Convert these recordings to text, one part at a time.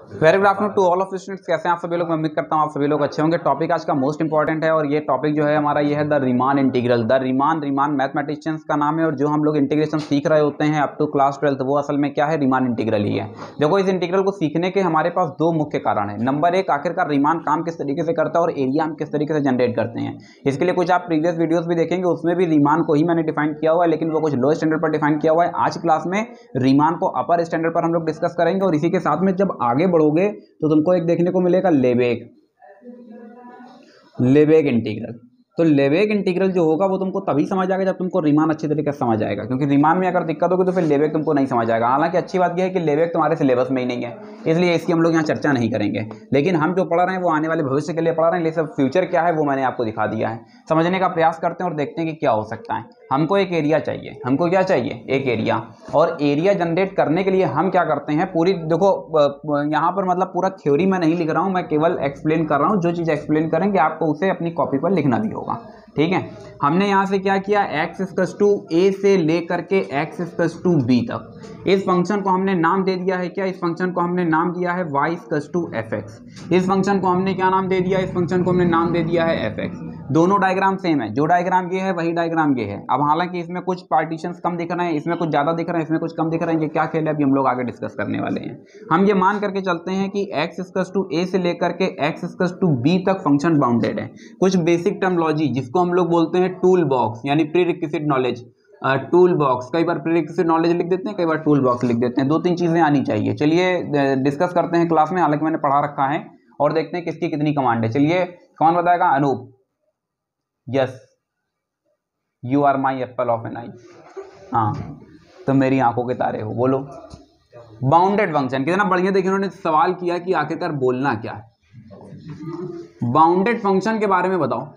Very good afternoon to all of students. कैसे हैं आप सभी लोग? मैं उम्मीद करता हूं आप सभी लोग अच्छे होंगे। टॉपिक आज का मोस्ट इंपॉर्टेंट है और ये टॉपिक जो है हमारा ये है the Riemann integral. The Riemann mathematicians का नाम है और जो हम लोग इंटीग्रेशन सीख रहे होते हैं अप टू क्लास 12 वो असल में क्या है, रीमान इंटीग्रल ही है। देखो, इस इंटीग्रल को सीखने के हमारे पास दो मुख्य कारण है। नंबर एक, आखिरकार रीमान काम किस तरीके से करता है और एरिया हम किस तरीके से जनरेट करते हैं। इसके लिए कुछ आप प्रीवियस वीडियोज भी देखेंगे, उसमें भी रीमान को ही मैंने डिफाइन किया हुआ है, लेकिन वो कुछ लो स्टैंडर्ड पर डिफाइन किया हुआ है। आज क्लास में रीमान को अपर स्टैंडर्ड पर हम लोग डिस्कस करेंगे और इसी के साथ में जब आगे बढ़ोगे तो तुमको एक देखने को मिलेगा लेबेग इंटीग्रल। तो लेबेग इंटीग्रल जो होगा वो तुमको तभी समझ आएगा जब तुमको रीमान अच्छी तरीके से समझ आएगा, क्योंकि रीमान में अगर दिक्कत होगी तो फिर लेबेग तुमको नहीं समझ आएगा। हालांकि अच्छी बात यह है कि लेबेग तुम्हारे सिलेबस में ही नहीं है, इसलिए इसकी हम लोग यहाँ चर्चा नहीं करेंगे। लेकिन हम जो पढ़ रहे हैं वो आने वाले भविष्य के लिए पढ़ रहे हैं, इसलिए फ्यूचर क्या है वो मैंने आपको दिखा दिया है। समझने का प्रयास करते हैं और देखते हैं कि क्या हो सकता है। हमको एक एरिया चाहिए। हमको क्या चाहिए? एक एरिया। और एरिया जनरेट करने के लिए हम क्या करते हैं, पूरी देखो यहाँ पर मतलब पूरा थ्योरी मैं नहीं लिख रहा हूँ, मैं केवल एक्सप्लेन कर रहा हूँ। जो चीज़ एक्सप्लेन करेंगे आपको उसे अपनी कॉपी पर लिखना भी होगा, ठीक है। हमने यहाँ से क्या किया, x इक्वल्स टू a से लेकर के x इक्वल्स टू b तक इस फंक्शन को हमने नाम दे दिया है क्या? इस फंक्शन को हमने नाम दिया है y इक्वल्स टू fx। इस फंक्शन को हमने क्या नाम दे दिया? इस फंक्शन को हमने नाम दे दिया है fx। दोनों डायग्राम सेम है, जो डायग्राम ये है वही डायग्राम ये है। अब हालांकि इसमें कुछ पार्टीशंस कम दिख रहे हैं, इसमें कुछ ज़्यादा दिख रहे हैं, इसमें कुछ कम दिख रहे हैं। ये क्या खेल है अभी हम लोग आगे डिस्कस करने वाले हैं। हम ये मान करके चलते हैं कि x इक्वल्स टू a से लेकर के x इक्वल्स टू b तक फंक्शन बाउंडेड है। कुछ बेसिक टर्मोलॉजी जिसको हम लोग बोलते हैं टूल बॉक्स यानी pre requisite knowledge. Tool box, कई बार प्री रिक्विजिट नॉलेज लिख देते हैं, कई बार टूल बॉक्स लिख देते हैं। दो तीन चीज़ें आनी चाहिए। चलिए डिस्कस करते हैं क्लास में, हालांकि मैंने पढ़ा रखा है, और देखते हैं किसकी कितनी कमांड है। चलिए कौन बताएगा? Anoop. Yes, you are my apple of an eye. हाँ, तुम मेरी आंखों के तारे हो। बोलो। बाउंडेड फंक्शन कितना बढ़िया। देखिए उन्होंने सवाल किया कि आखिरकार बोलना क्या है। बाउंडेड फंक्शन के बारे में बताओ।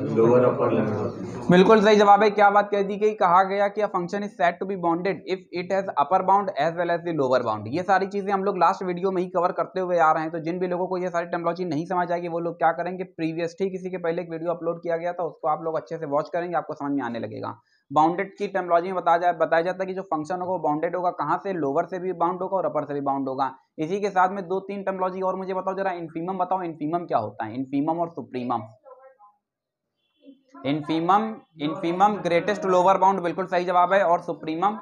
Lower upper limit. बिल्कुल सही जवाब है। क्या बात कह दी गई? कहा गया कि a function is said to be bounded if it has upper bound as well as the lower bound. ये सारी चीजें हम लोग लास्ट वीडियो में ही कवर करते हुए आ रहे हैं। तो जिन भी लोगों को ये सारी टर्मिनोलॉजी नहीं समझ आएगी वो लोग क्या करेंगे, प्रीवियस ठीक इसी के पहले एक वीडियो अपलोड किया गया था, उसको आप लोग अच्छे से वॉच करेंगे, आपको समझ में आने लगेगा। बाउंडेड की टर्मिनोलॉजी में बताया जाता है कि जो फंक्शन होगा वो बाउंडेड होगा। कहाँ से? लोअर से भी बाउंड होगा और अपर से भी बाउंड होगा। इसी के साथ में दो तीन टर्मिनोलॉजी और मुझे बताओ जरा। इन्फीमम बताओ, इन्फीमम क्या होता है? इन्फीमम और supremum. Infimum greatest lower bound, बिल्कुल सही जवाब है। और सुप्रीमम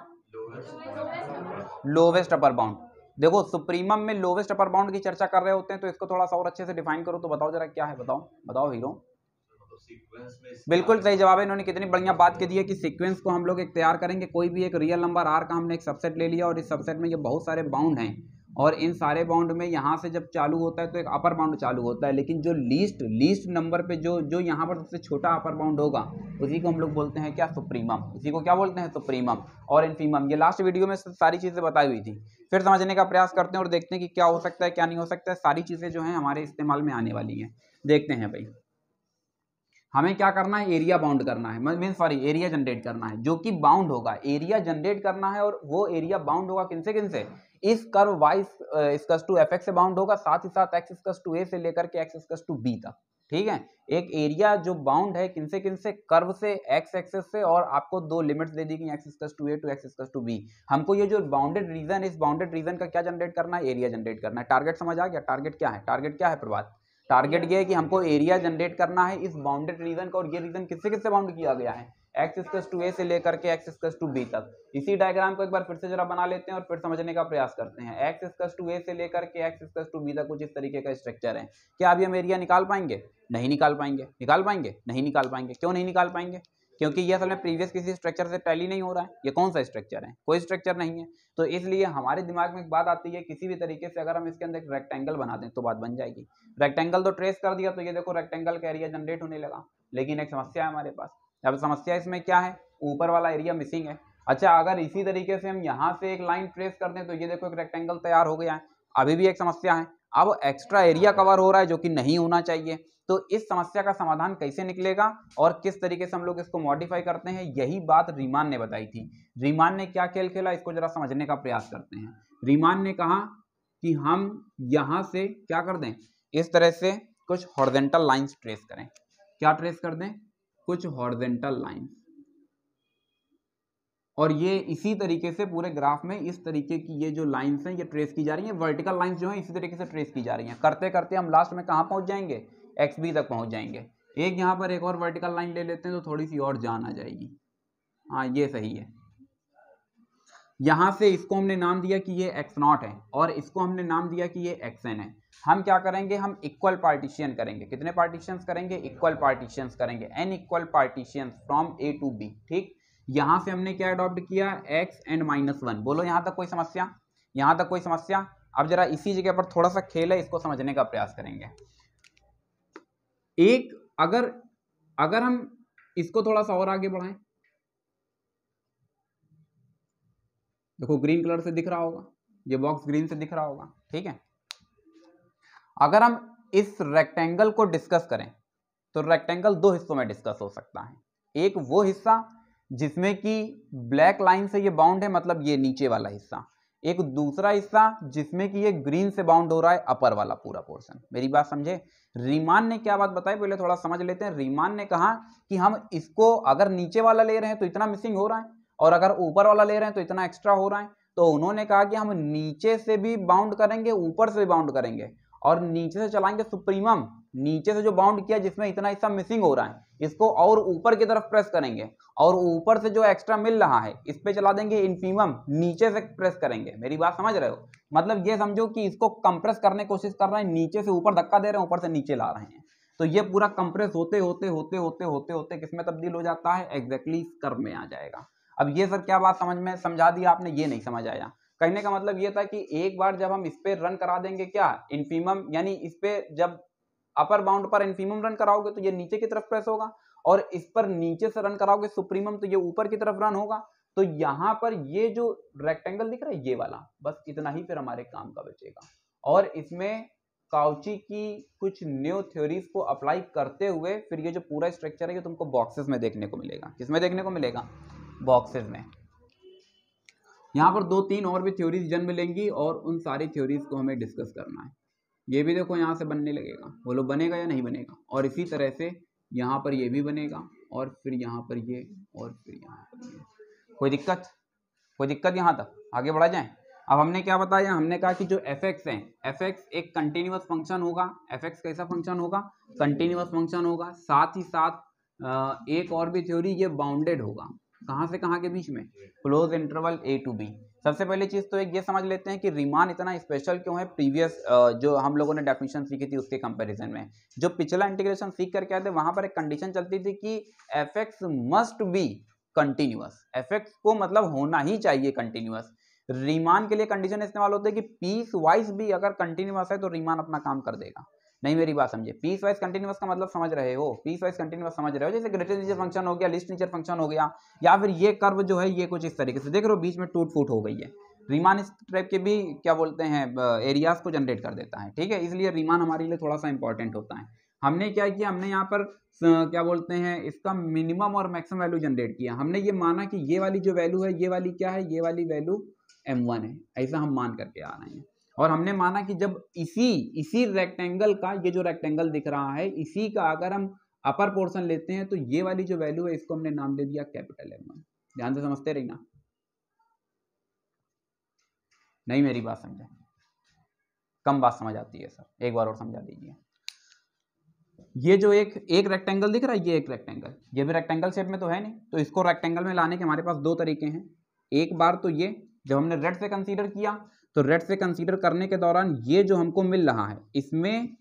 लोवेस्ट अपर बाउंड। देखो सुप्रीमम में लोवेस्ट अपर बाउंड की चर्चा कर रहे होते हैं, तो इसको थोड़ा सा और अच्छे से डिफाइन करो तो बताओ जरा क्या है। बताओ हीरो। बिल्कुल सही जवाब है। इन्होंने कितनी बढ़िया बात कह दी है कि सीक्वेंस को हम लोग एक तैयार करेंगे। कोई भी एक रियल नंबर आर का हमने एक सबसेट ले लिया और इस सबसेट में ये बहुत सारे बाउंड हैं, और इन सारे बाउंड में यहाँ से जब चालू होता है तो एक अपर बाउंड चालू होता है, लेकिन जो लीस्ट नंबर पे जो यहाँ पर सबसे छोटा अपर बाउंड होगा उसी को हम लोग बोलते हैं क्या? सुप्रीमम। उसी को क्या बोलते हैं? सुप्रीमम और इन्फीमम। ये लास्ट वीडियो में सारी चीज़ें बताई हुई थी। फिर समझने का प्रयास करते हैं और देखते हैं कि क्या हो सकता है क्या नहीं हो सकता है। सारी चीज़ें जो हैं हमारे इस्तेमाल में आने वाली हैं। देखते हैं भाई, हमें क्या करना है? एरिया बाउंड करना है, मीन एरिया जनरेट करना है जो कि बाउंड होगा। एरिया जनरेट करना है और वो एरिया बाउंड होगा किनसे किनसे? इस curve y equals to fx से बाउंड होगा, साथ ही साथ x इक्वल्स टू a से लेकर के x इक्वल्स टू b तक, ठीक है। एक एरिया जो बाउंड है किनसे किनसे? कर्व से, x एक्सेस से, और आपको दो लिमिट्स दे दी गई, x equals to a to x equals to b। हमको ये जो बाउंडेड रीजन, इस बाउंडेड रीजन का क्या जनरेट करना है? एरिया जनरेट करना है। टारगेट समझ आ गया? टारगेट क्या है? टारगेट क्या है प्रभात? टारगेट ये है कि हमको एरिया जनरेट करना है इस बाउंडेड रीजन का, और ये रीजन किससे किससे बाउंड किया गया है? x इक्वल्स टू a से लेकर के x इक्वल्स टू b तक। इसी डायग्राम को एक बार फिर से जरा बना लेते हैं और फिर समझने का प्रयास करते हैं। x इक्वल्स टू a से लेकर के x इक्वल्स टू b तक कुछ इस तरीके का स्ट्रक्चर है। क्या अभी हम एरिया निकाल पाएंगे? नहीं निकाल पाएंगे। निकाल पाएंगे? नहीं निकाल पाएंगे। क्यों नहीं निकाल पाएंगे? क्योंकि ये असल में प्रीवियस किसी स्ट्रक्चर से टैली नहीं हो रहा है। ये कौन सा स्ट्रक्चर है? कोई स्ट्रक्चर नहीं है। तो इसलिए हमारे दिमाग में एक बात आती है, किसी भी तरीके से अगर हम इसके अंदर एक रेक्टेंगल बना दें तो बात बन जाएगी। रेक्टेंगल तो ट्रेस कर दिया, तो ये देखो रेक्टेंगल का एरिया जनरेट होने लगा। लेकिन एक समस्या है हमारे पास। अब समस्या इसमें क्या है? ऊपर वाला एरिया मिसिंग है। अच्छा, अगर इसी तरीके से हम यहाँ से एक लाइन ट्रेस कर दें तो ये देखो एक रेक्टेंगल तैयार हो गया है। अभी भी एक समस्या है। अब एक्स्ट्रा एरिया कवर हो रहा है जो कि नहीं होना चाहिए। तो इस समस्या का समाधान कैसे निकलेगा और किस तरीके से हम लोग इसको मॉडिफाई करते हैं, यही बात रीमान ने बताई थी। रीमान ने क्या खेल खेला, इसको जरा समझने का प्रयास करते हैं। रीमान ने कहा कि हम यहां से क्या कर दें, इस तरह से कुछ हॉरिजॉन्टल लाइंस ट्रेस करें। क्या ट्रेस कर दें? कुछ हॉरिजॉन्टल लाइंस। और ये इसी तरीके से पूरे ग्राफ में इस तरीके की ये जो लाइंस हैं ये ट्रेस की जा रही हैं, वर्टिकल लाइंस जो हैं इसी तरीके से ट्रेस की जा रही हैं। करते करते हम लास्ट में कहाँ पहुँच जाएंगे, XB तक पहुँच जाएंगे। एक यहाँ पर एक और वर्टिकल लाइन ले लेते हैं तो थोड़ी सी और जान आ जाएगी। हाँ ये सही है। यहाँ से इसको हमने नाम दिया कि ये x0 है और इसको हमने नाम दिया कि ये xn है। हम क्या करेंगे, हम इक्वल पार्टीशन करेंगे। कितने पार्टीशंस करेंगे, इक्वल पार्टीशंस करेंगे, n equal partitions from A to B। ठीक, यहाँ से हमने क्या अडॉप्ट किया, xn-1। बोलो यहाँ तक कोई समस्या, यहाँ तक कोई समस्या। अब जरा इसी जगह पर थोड़ा सा खेल है, इसको समझने का प्रयास करेंगे। एक अगर हम इसको थोड़ा सा और आगे बढ़ाएं, देखो ग्रीन कलर से दिख रहा होगा, ये बॉक्स ग्रीन से दिख रहा होगा, ठीक है। अगर हम इस रेक्टेंगल को डिस्कस करें तो रेक्टेंगल दो हिस्सों में डिस्कस हो सकता है। एक वो हिस्सा जिसमें कि ब्लैक लाइन से ये बाउंड है, मतलब ये नीचे वाला हिस्सा। एक दूसरा हिस्सा जिसमें कि ये ग्रीन से बाउंड हो रहा है, अपर वाला पूरा पोर्शन। मेरी बात समझे। रीमान ने क्या बात बताई, पहले थोड़ा समझ लेते हैं। रीमान ने कहा कि हम इसको अगर नीचे वाला ले रहे हैं तो इतना मिसिंग हो रहा है, और अगर ऊपर वाला ले रहे हैं तो इतना एक्स्ट्रा हो रहा है। तो उन्होंने कहा कि हम नीचे से भी बाउंड करेंगे, ऊपर से भी बाउंड करेंगे, और नीचे से चलाएंगे सुप्रीमम। नीचे से जो बाउंड किया जिसमें इतना हिस्सा मिसिंग हो रहा है, इसको और ऊपर की तरफ प्रेस करेंगे, और ऊपर से जो एक्स्ट्रा मिल रहा है इस पे चला देंगे इन्फीमम, नीचे से प्रेस करेंगे। मेरी बात समझ रहे हो। मतलब ये समझो कि इसको कंप्रेस करने की कोशिश कर रहे हैं, नीचे से ऊपर धक्का दे रहे हैं, ऊपर से नीचे ला रहे हैं। तो ये पूरा कंप्रेस होते होते होते होते होते होते किस में तब्दील हो जाता है, एग्जैक्टली इस कर्व में आ जाएगा। अब ये सर क्या बात समझ में समझा दिया आपने, ये नहीं समझ आया। कहने का मतलब ये था कि एक बार जब हम इस पे रन करा देंगे क्या, इन्फीमम, यानी इस पे जब अपर बाउंड पर इन्फीमम रन कराओगे तो ये नीचे की तरफ प्रेस होगा, और इस पर नीचे से रन कराओगे सुप्रीमम तो ये ऊपर की तरफ रन होगा। तो यहाँ पर ये जो रेक्टेंगल दिख रहा है ये वाला, बस इतना ही फिर हमारे काम का बचेगा। और इसमें काउची की कुछ न्यू थ्योरीज को अप्लाई करते हुए फिर ये जो पूरा स्ट्रक्चर है ये तुमको बॉक्सेस में देखने को मिलेगा। किसमें देखने को मिलेगा, बॉक्सेस में। यहाँ पर 2-3 और भी थ्योरीज जन्म लेंगी और उन सारी थ्योरीज को हमें डिस्कस करना है। ये भी देखो यहाँ से बनने लगेगा, बोलो बनेगा या नहीं बनेगा। और इसी तरह से यहाँ पर ये भी बनेगा, और फिर यहाँ पर ये, और फिर यहाँ पर ये। कोई दिक्कत यहाँ तक, आगे बढ़ा जाए। अब हमने क्या बताया, हमने कहा कि जो fx है, fx एक कंटिन्यूअस फंक्शन होगा। fx कैसा फंक्शन होगा, कंटिन्यूअस फंक्शन होगा। साथ ही साथ एक और भी थ्योरी, ये बाउंडेड होगा। कहाँ से कहाँ के बीच में, close interval A to B। सबसे पहली चीज तो एक ये समझ लेते हैं कि रीमान इतना स्पेशल क्यों है प्रीवियस जो हम लोगों ने डेफिनेशन सीखी थी उसके कंपैरिजन में। जो पिछला इंटीग्रेशन सीख करके आए थे वहां पर एक कंडीशन चलती थी कि fx must be continuous, fx को मतलब होना ही चाहिए कंटिन्यूअस। रीमान के लिए कंडीशन इस्तेमाल होते है कि पीस वाइज भी अगर कंटिन्यूअस है तो रीमान अपना काम कर देगा। नहीं मेरी बात समझे, पीस वाइज कंटिन्यूअस का मतलब समझ रहे हो, पीस वाइज कंटिन्यूअस समझ रहे हो। जैसे ग्रेटेस्ट टीचर फंक्शन हो गया, लिस्ट टीचर फंक्शन हो गया, या फिर ये कर्व जो है ये कुछ इस तरीके से देख रहे हो बीच में टूट फूट हो गई है। रीमान इस टाइप के भी क्या बोलते हैं एरियाज को जनरेट कर देता है, ठीक है। इसलिए रीमान हमारे लिए थोड़ा सा इंपॉर्टेंट होता है। हमने क्या किया, हमने यहाँ पर क्या बोलते हैं इसका मिनिमम और मैक्सिमम वैल्यू जनरेट किया। हमने ये माना कि ये वाली जो वैल्यू है, ये वाली क्या है, ये वाली वैल्यू m1 है, ऐसा हम मान करके आ रहे हैं। और हमने माना कि जब इसी रेक्टेंगल का, ये जो रेक्टेंगल दिख रहा है इसी का अगर हम अपर पोर्शन लेते हैं तो ये वाली जो वैल्यू है इसको हमने नाम दे दिया कैपिटल M1। ध्यान से समझते रहिए। नहीं मेरी बात समझे, कम बात समझ आती है सर, एक बार और समझा दीजिए। ये जो एक रेक्टेंगल दिख रहा है, ये एक रेक्टेंगल, ये भी रेक्टेंगल शेप में तो है नहीं, तो इसको रेक्टेंगल में लाने के हमारे पास दो तरीके हैं। एक बार तो ये जब हमने रेड से कंसीडर किया तो रेड से कंसीडर करने के दौरान ये जो हमको मिल रहा है इसमें,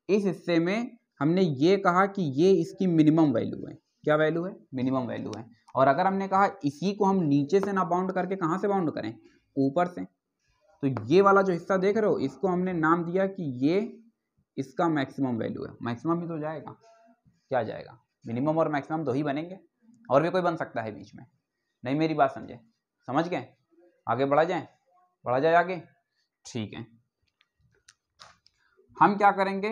इस हिस्से में हमने ये कहा कि ये इसकी मिनिमम वैल्यू है। क्या वैल्यू है, मिनिमम वैल्यू है। और अगर हमने कहा इसी को हम नीचे से ना बाउंड करके कहाँ से बाउंड करें, ऊपर से, तो ये वाला जो हिस्सा देख रहे हो इसको हमने नाम दिया कि ये इसका मैक्सिमम वैल्यू है। मैक्सिमम ही तो जाएगा, क्या जाएगा, मिनिमम और मैक्सिमम दो ही बनेंगे, और भी कोई बन सकता है बीच में। नहीं मेरी बात समझे, समझ गए, आगे बढ़ा जाए आगे, ठीक है। हम क्या करेंगे,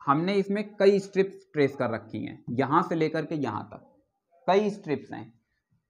हमने इसमें कई स्ट्रिप्स ट्रेस कर रखी हैं, यहां से लेकर के यहां तक कई स्ट्रिप्स हैं।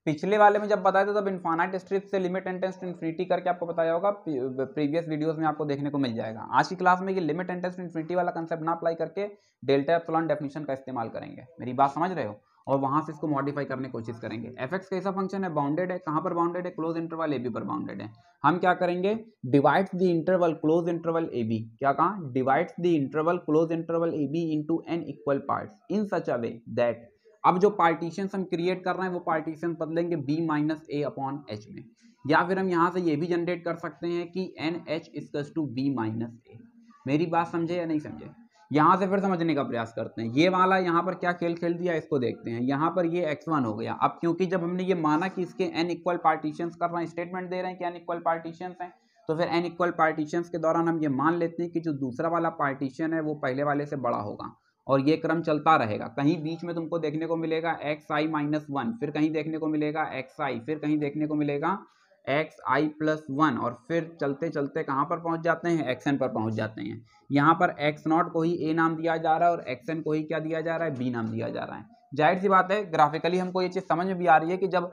पिछले वाले में जब बताया था तब इनफाइनाइट स्ट्रिप से limit n tends to infinity करके आपको बताया होगा, प्रीवियस वीडियोस में आपको देखने को मिल जाएगा। आज की क्लास में ये limit n tends to infinity वाला कंसेप्ट ना अप्लाई करके डेल्टा एप्सिलॉन डेफिनेशन का इस्तेमाल करेंगे। मेरी बात समझ रहे हो। और वहां से इसको मॉडिफाई करने की कोशिश करेंगे। fx कैसा फंक्शन है, बाउंडेड है, कहां पर बाउंडेड है, क्लोज इंटरवल ab पर बाउंडेड है। हम क्या करेंगे, divides the interval close interval ab, क्या कहा, divides the interval close interval ab into n equal parts in such a way that, अब जो पार्टीशन हम क्रिएट कर रहे हैं वो पार्टीशन बदलेंगे b minus a upon h में, या फिर हम यहां से ये भी जनरेट कर सकते हैं कि NH equals to b minus a। मेरी बात समझे या नहीं समझे, यहां से फिर समझने का प्रयास करते हैं। ये वाला यहाँ पर क्या खेल खेल दिया इसको देखते हैं। यहाँ पर ये x1 हो गया। अब क्योंकि जब हमने ये माना कि इसके n इक्वल पार्टीशंस कर रहे हैं, स्टेटमेंट दे रहे हैं कि n इक्वल पार्टीशंस हैं, तो फिर n इक्वल पार्टीशंस के दौरान हम ये मान लेते हैं कि जो दूसरा वाला पार्टीशन है वो पहले वाले से बड़ा होगा और ये क्रम चलता रहेगा। कहीं बीच में तुमको देखने को मिलेगा xi माइनस 1, फिर कहीं देखने को मिलेगा xi, फिर कहीं देखने को मिलेगा xi प्लस 1, और फिर चलते चलते कहाँ पर पहुंच जाते हैं, xn पर पहुंच जाते हैं। यहाँ पर x0 को ही a नाम दिया जा रहा है और xn को ही क्या दिया जा रहा है, b नाम दिया जा रहा है। जाहिर सी बात है ग्राफिकली हमको ये चीज समझ में भी आ रही है कि जब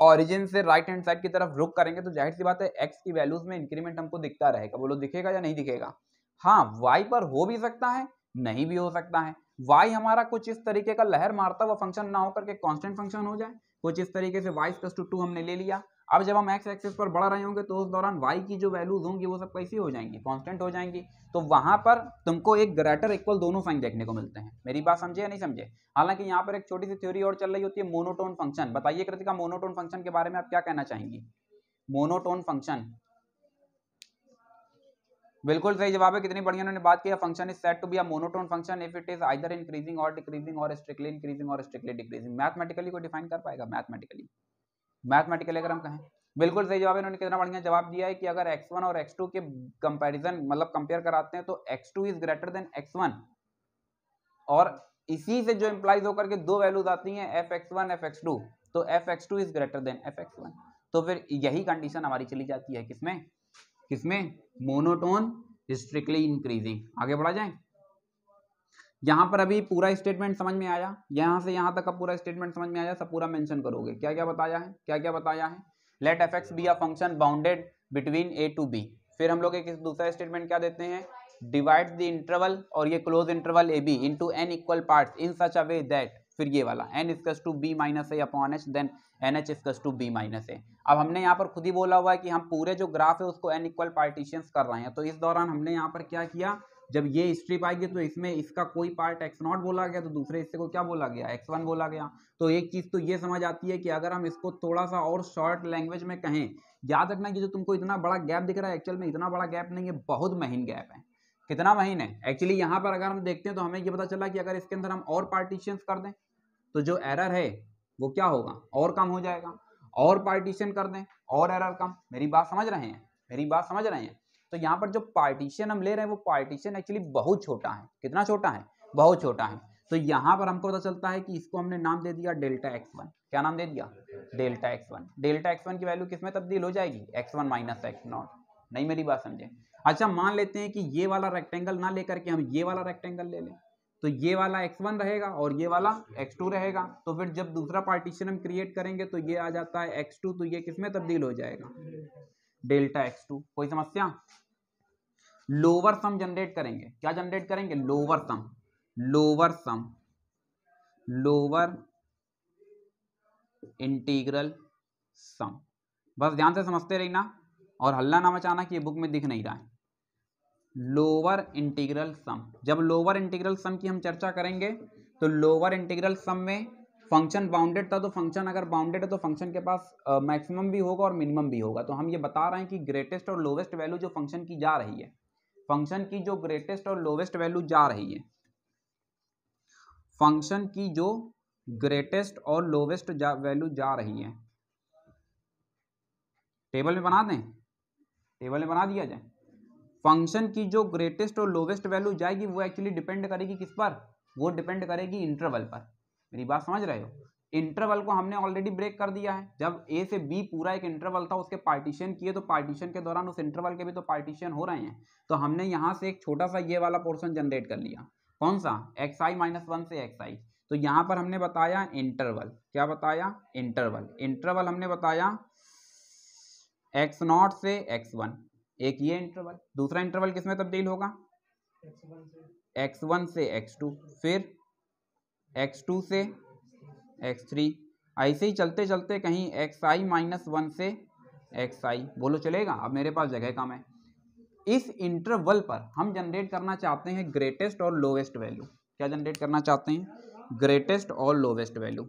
ऑरिजिन से राइट हैंड साइड की तरफ रुक करेंगे तो जाहिर सी बात है x की वैल्यूज में इंक्रीमेंट हमको दिखता रहेगा। बोलो दिखेगा या नहीं दिखेगा। हाँ, y पर हो भी सकता है, नहीं भी हो सकता है। y हमारा कुछ इस तरीके का लहर मारता हुआ फंक्शन ना होकर के कांस्टेंट फंक्शन हो जाए, कुछ इस तरीके से y = 2 हमने ले लिया। अब जब हम x एक्सिस पर बढ़ रहे होंगे तो उस दौरान y की जो वैल्यूज होंगी वो सब कैसी हो जाएंगी, कांस्टेंट हो जाएंगी। तो वहां पर तुमको एक ग्रेटर इक्वल दोनों साइन देखने को मिलते हैं। मेरी बात समझे या नहीं समझे। हालांकि यहाँ पर एक छोटी सी थ्योरी और चल रही होती है, मोनोटोन फंक्शन। बताइए कृतिका, मोनोटोन फंक्शन के बारे में आप क्या कहना चाहेंगी। मोनोटोन फंक्शन, बिल्कुल सही जवाब है, कितनी बढ़िया उन्होंने बात किया। Function is said to be a monotone function if it is either increasing और डिक्रीजिंग और स्ट्रिक्टली इंक्रीजिंग और स्ट्रिक्टली डिक्रीजिंग। मैथमेटिकली को डिफाइन कर पाएगा, मैथमेटिकली अगर हम कहें। बिल्कुल सही जवाब है, इन्होंने कितना बढ़िया जवाब दिया है कि अगर x1 और x2 के कंपैरिजन मतलब कंपेयर कराते हैं तो x2 is greater than x1, और इसी से जो इंप्लाइज होकर के दो वैल्यूज आती हैं fx1 fx2, तो fx2 is greater than fx1। तो फिर यही कंडीशन हमारी चली जाती है किसमें, मोनोटोन स्ट्रिक्टली इंक्रीजिंग। आगे बढ़ा जाए। यहां पर अभी पूरा स्टेटमेंट समझ में आया, यहां से यहां तक का पूरा स्टेटमेंट समझ में आया, सब पूरा मेंशन करोगे क्या क्या बताया है। Let fx be a function bounded between a to b। फिर हम लोग एक दूसरा स्टेटमेंट क्या देते हैं, डिवाइड द इंटरवल और ये close interval ab into n equal parts in such a way that, फिर ये वाला n equals to b minus a upon h, then nh equals to b minus a। अब हमने यहाँ पर खुद ही बोला हुआ है कि हम पूरे जो ग्राफ है उसको n इक्वल पार्टीशंस कर रहे हैं, तो इस दौरान हमने यहाँ पर क्या किया, जब ये स्ट्रिप आएगी तो इसमें इसका कोई पार्ट x0 बोला गया तो दूसरे हिस्से को क्या बोला गया, x1 बोला गया। तो एक चीज तो ये समझ आती है कि अगर हम इसको थोड़ा सा और शॉर्ट लैंग्वेज में कहें, याद रखना कि जो तुमको इतना बड़ा गैप दिख रहा है एक्चुअल में इतना बड़ा गैप नहीं है, बहुत महीन गैप है। कितना महीन है एक्चुअली, यहाँ पर अगर हम देखते हैं तो हमें ये पता चला कि अगर इसके अंदर हम और पार्टीशंस कर दें तो जो एरर है वो क्या होगा, और कम हो जाएगा, और पार्टीशन कर दें और एरर कम। मेरी बात समझ रहे हैं। तो यहाँ पर जो पार्टीशन हम ले रहे हैं वो पार्टीशन एक्चुअली बहुत छोटा है। कितना छोटा है, बहुत छोटा है। तो यहाँ पर हमको पता चलता है कि इसको हमने नाम दे दिया डेल्टा x1। क्या नाम दे दिया, डेल्टा x1। डेल्टा x1 की वैल्यू किसमें तब्दील हो जाएगी, x1 माइनस x0। नहीं, मेरी बात समझे। अच्छा, मान लेते हैं कि ये वाला रेक्टेंगल ना लेकर के हम ये वाला रेक्टेंगल ले लें, तो ये वाला x1 रहेगा और ये वाला x2 रहेगा। तो फिर जब दूसरा पार्टीशन हम क्रिएट करेंगे तो ये आ जाता है x2, तो ये किसमें तब्दील हो जाएगा, डेल्टा x2। कोई समस्या। लोअर सम जनरेट करेंगे, क्या जनरेट करेंगे, लोअर इंटीग्रल सम। बस ध्यान से समझते रहना और हल्ला ना मचाना कि ये बुक में दिख नहीं रहा है। लोअर इंटीग्रल सम, जब लोअर इंटीग्रल सम की हम चर्चा करेंगे तो लोअर इंटीग्रल सम में फंक्शन बाउंडेड था, तो फंक्शन अगर बाउंडेड है तो फंक्शन के पास मैक्सिमम भी होगा और मिनिमम भी होगा। तो हम ये बता रहे हैं कि ग्रेटेस्ट और लोवेस्ट वैल्यू जो फंक्शन की जा रही है, फंक्शन की जो ग्रेटेस्ट और लोवेस्ट वैल्यू जा रही है, फंक्शन की जो ग्रेटेस्ट और लोवेस्ट वैल्यू जा रही है, टेबल में बना दें, टेबल में बना दिया जाए। फंक्शन की जो ग्रेटेस्ट और लोवेस्ट वैल्यू जाएगी वो एक्चुअली डिपेंड करेगी किस पर, वो डिपेंड करेगी इंटरवल पर। मेरी बात समझ रहे हो। इंटरवल को हमने ऑलरेडी ब्रेक कर दिया है। जब ए से बी पूरा एक इंटरवल था, उसके पार्टीशन किए, तो पार्टीशन के दौरान उस इंटरवल के भी तो पार्टीशन हो रहे हैं। तो हमने यहाँ से एक छोटा सा ये वाला पोर्शन जनरेट कर लिया, कौन सा, xi माइनस 1 से xi। तो यहाँ पर हमने बताया इंटरवल, क्या बताया, इंटरवल हमने बताया x0 से x1, एक ये इंटरवल। दूसरा इंटरवल किसमें तब्दील होगा, x1 से x2, फिर x2 से x3, ऐसे ही चलते चलते कहीं xi माइनस 1 से xi, बोलो चलेगा। अब मेरे पास जगह कम है, इस इंटरवल पर हम जनरेट करना चाहते हैं ग्रेटेस्ट और लोवेस्ट वैल्यू। क्या जनरेट करना चाहते हैं? ग्रेटेस्ट और लोवेस्ट वैल्यू।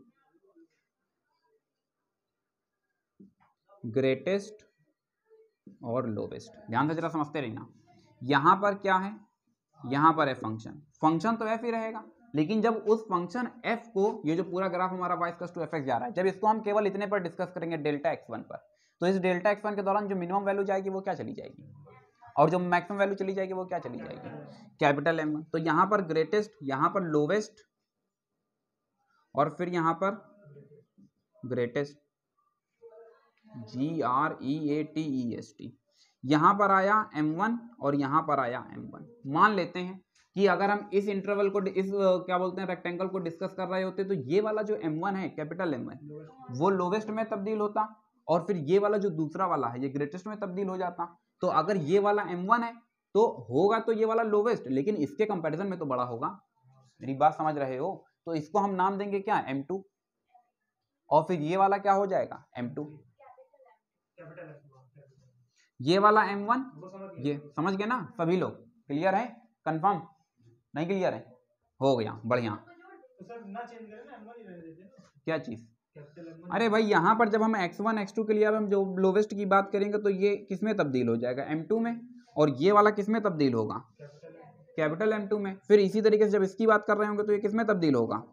ग्रेटेस्ट और लोवेस्ट, ध्यान से जरा समझते रहना। यहां पर क्या है? यहां पर है फंक्शन, फंक्शन तो f ही रहेगा, लेकिन जब उस फंक्शन f को, ये जो पूरा ग्राफ हमारा y = fx जा रहा है, जब इसको हम केवल इतने पर डिस्कस करेंगे डेल्टा x1 पर, तो इस डेल्टा x1 के दौरान जो मिनिमम वैल्यू जाएगी वो क्या चली जाएगी, और जो मैक्सिमम वैल्यू चली जाएगी वो क्या चली जाएगी? Capital M1। तो यहाँ पर ग्रेटेस्ट, यहाँ पर लोवेस्ट, और फिर यहाँ पर ग्रेटेस्ट, GREATEST। यहाँ पर आया M1 और यहाँ पर आया M1। मान लेते हैं कि अगर हम इस इंटरवल को, इस क्या बोलते हैं, रेक्टेंगल को डिस्कस कर रहे होते, तो ये वाला जो M1 है, कैपिटल M1, वो लोवेस्ट में तब्दील होता, और फिर ये वाला जो दूसरा वाला है ये ग्रेटेस्ट में तब्दील हो जाता। तो अगर ये वाला M1 है तो होगा तो ये वाला लोवेस्ट, लेकिन इसके कंपैरिजन में तो बड़ा होगा। मेरी बात समझ रहे हो? तो इसको हम नाम देंगे क्या? M2, और फिर ये वाला क्या हो जाएगा? M2। ये वाला M1, ये समझ गए ना सभी लोग? क्लियर है? कंफर्म? नहीं क्लियर है? हो गया, बढ़िया। क्या चीज? अरे भाई यहाँ पर जब हम x1 x2 के लिए अब हम जो लोवेस्ट की बात करेंगे तो ये किस में तब्दील हो जाएगा? M2 में। और ये वाला किस में तब्दील होगा? कैपिटल M2 में। फिर इसी तरीके से जब इसकी बात कर रहे होंगे तो ये किस में तब्दील होगा?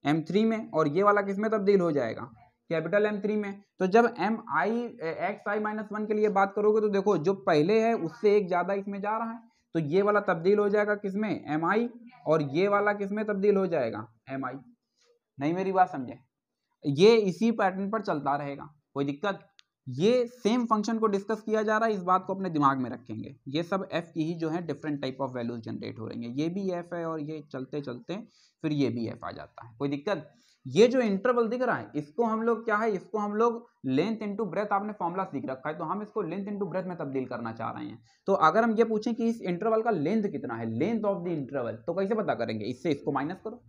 M3 में। और ये वाला किस में तब्दील हो जाएगा? कैपिटल M3 में। तो जब xi-1 के लिए बात करोगे तो देखो जो पहले है उससे एक ज्यादा इसमें जा रहा है, तो ये वाला तब्दील हो जाएगा किसमें? Mi। और ये वाला किसमें तब्दील हो जाएगा? Mi। नहीं मेरी बात समझे? ये इसी पैटर्न पर चलता रहेगा, कोई दिक्कत? ये सेम फंक्शन को डिस्कस किया जा रहा है, इस बात को अपने दिमाग में रखेंगे। ये सब f की ही जो है different type of values generate हो रही हैं, ये भी f है और ये चलते चलते फिर ये भी f आ जाता है, कोई दिक्कत? ये जो इंटरवल दिख रहा है इसको हम लोग क्या है, इसको हम लोग लेंथ इनटू ब्रेथ, आपने फॉर्मूला सीख रखा है, तो हम इसको लेंथ इनटू ब्रेथ में तब्दील करना चाह रहे हैं। तो अगर हम ये पूछें कि इस इंटरवल का लेंथ कितना है, लेंथ ऑफ द इंटरवल, तो कैसे पता करेंगे? इससे इसको माइनस करो,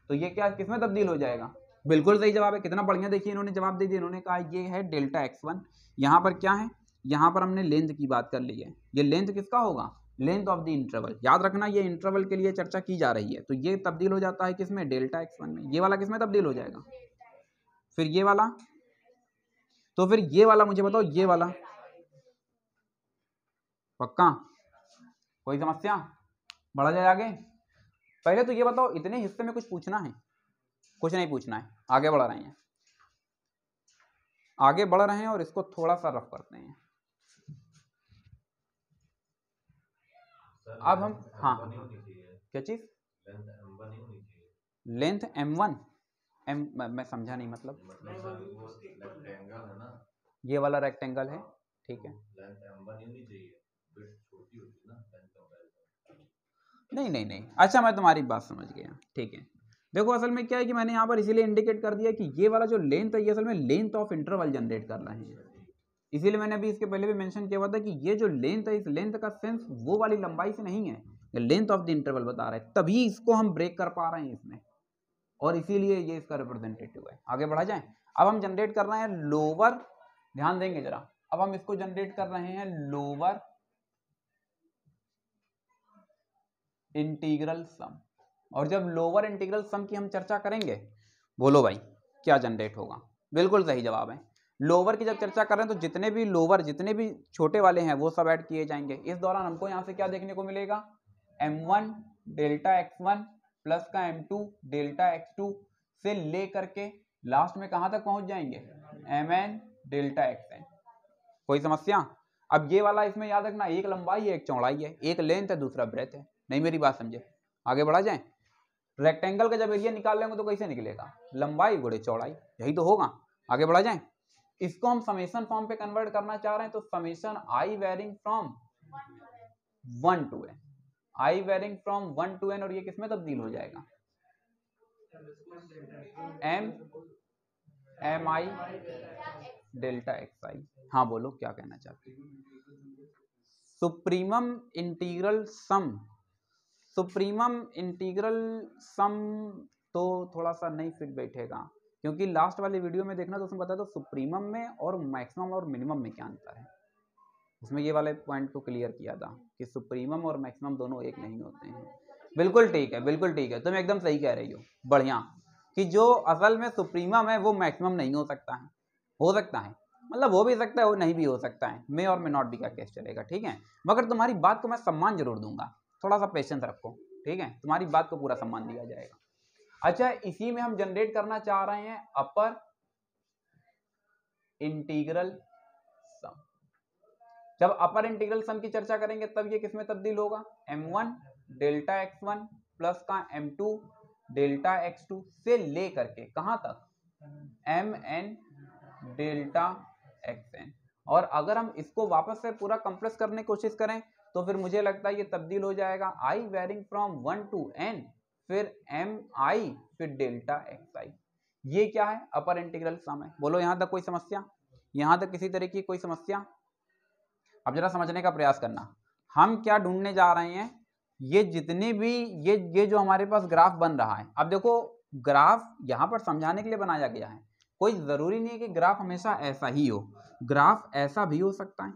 तो ये क्या किसमें तब्दील हो जाएगा? बिल्कुल सही जवाब है। कितना बढ़िया, देखिए इन्होंने जवाब दे दिया, इन्होंने कहा ये है डेल्टा x1। यहाँ पर क्या है? यहाँ पर हमने लेंथ की बात कर ली है, ये लेंथ किसका होगा? Length of the interval. याद रखना ये इंटरवल के लिए चर्चा की जा रही है, तो ये तब्दील हो जाता है किसमें? डेल्टा x1 में। ये वाला किसमें तब्दील हो जाएगा? फिर ये वाला, तो फिर ये वाला मुझे बताओ, ये वाला पक्का? कोई समस्या? बढ़ा जाए आगे? पहले तो ये बताओ, इतने हिस्से में कुछ पूछना है? कुछ नहीं पूछना है, आगे बढ़ रहे हैं, आगे बढ़ रहे हैं और इसको थोड़ा सा रफ करते हैं। अब हम, हाँ क्या चीज? लेंथ M1, मैं समझा नहीं, मतलब ये वाला रेक्टेंगल है, ठीक है? नहीं नहीं नहीं, अच्छा मैं तुम्हारी बात समझ गया, ठीक है। देखो असल में क्या है कि मैंने यहाँ पर इसीलिए इंडिकेट कर दिया कि ये वाला जो लेंथ है ये असल में लेंथ ऑफ इंटरवल जनरेट कर रहे हैं, इसीलिए मैंने अभी इसके पहले भी मेंशन किया हुआ था कि ये जो लेंथ है, इस लेंथ का सेंस वो वाली लंबाई से नहीं है, ये लेंथ ऑफ द इंटरवल बता रहा है, तभी इसको हम ब्रेक कर पा रहे हैं इसमें, और इसीलिए ये इसका रिप्रेजेंटेटिव है। आगे बढ़ा जाए। अब हम जनरेट कर रहे हैं लोअर, ध्यान देंगे जरा, अब हम इसको जनरेट कर रहे हैं लोअर इंटीग्रल सम, और जब लोअर इंटीग्रल सम की हम चर्चा करेंगे, बोलो भाई क्या जनरेट होगा? बिल्कुल सही जवाब है। लोअर की जब चर्चा कर रहे हैं तो जितने भी लोअर, जितने भी छोटे वाले हैं वो सब ऐड किए जाएंगे। इस दौरान हमको यहाँ से क्या देखने को मिलेगा? M1 डेल्टा x1 प्लस का M2 डेल्टा x2 से ले करके लास्ट में कहाँ तक पहुंच जाएंगे? Mn delta xn। कोई समस्या? अब ये वाला इसमें याद रखना, एक लंबाई है एक चौड़ाई है, एक लेंथ है दूसरा ब्रेथ है। नहीं मेरी बात समझे? आगे बढ़ा जाए। रेक्टेंगल का जब एरिया निकाल लेंगे तो कैसे निकलेगा? लंबाई गुणे चौड़ाई, यही तो होगा। आगे बढ़ा जाए। इसको हम समेशन फॉर्म पे कन्वर्ट करना चाह रहे हैं, तो summation i varying from 1 to n, i varying from 1 to n, और ये किसमें तब्दील हो जाएगा? mi delta xi। हाँ बोलो क्या कहना चाहते हैं? Supremum integral sum, supremum integral sum तो थोड़ा सा नहीं फिट बैठेगा, क्योंकि लास्ट वाली वीडियो में देखना तो उसमें बताया तो सुप्रीमम में और मैक्सिमम और मिनिमम में क्या अंतर है, उसमें ये वाले पॉइंट को क्लियर किया था कि सुप्रीमम और मैक्सिमम दोनों एक नहीं होते हैं। बिल्कुल ठीक है, बिल्कुल ठीक है, तुम एकदम सही कह रही हो, बढ़िया, कि जो असल में सुप्रीमम है वो मैक्सिमम नहीं हो सकता है, हो सकता है मतलब हो भी सकता है, वो नहीं भी हो सकता है, मे और मे नॉट भी का केस चलेगा, ठीक है। मगर तुम्हारी बात को मैं सम्मान जरूर दूंगा, थोड़ा सा पेशेंस रखो, ठीक है, तुम्हारी बात को पूरा सम्मान दिया जाएगा। अच्छा, इसी में हम जनरेट करना चाह रहे हैं अपर इंटीग्रल सम। जब अपर इंटीग्रल सम की चर्चा करेंगे तब ये किसमें तब्दील होगा, m1 डेल्टा x1 प्लस का m2 डेल्टा x2 से लेकर के कहां तक, mn डेल्टा xn। और अगर हम इसको वापस से पूरा कंप्रेस करने की कोशिश करें तो फिर मुझे लगता है ये तब्दील हो जाएगा i varying from 1 to n, फिर mi, फिर डेल्टा xi। ये क्या है, अपर इंटीग्रल सम है। बोलो यहां तक कोई समस्या, यहां तक किसी तरह की कोई समस्या? अब जरा समझने का प्रयास करना, हम क्या ढूंढने जा रहे हैं, ये जितने भी ये जो हमारे पास ग्राफ बन रहा है, अब देखो ग्राफ यहाँ पर समझाने के लिए बनाया गया है, कोई जरूरी नहीं है कि ग्राफ हमेशा ऐसा ही हो, ग्राफ ऐसा भी हो सकता है।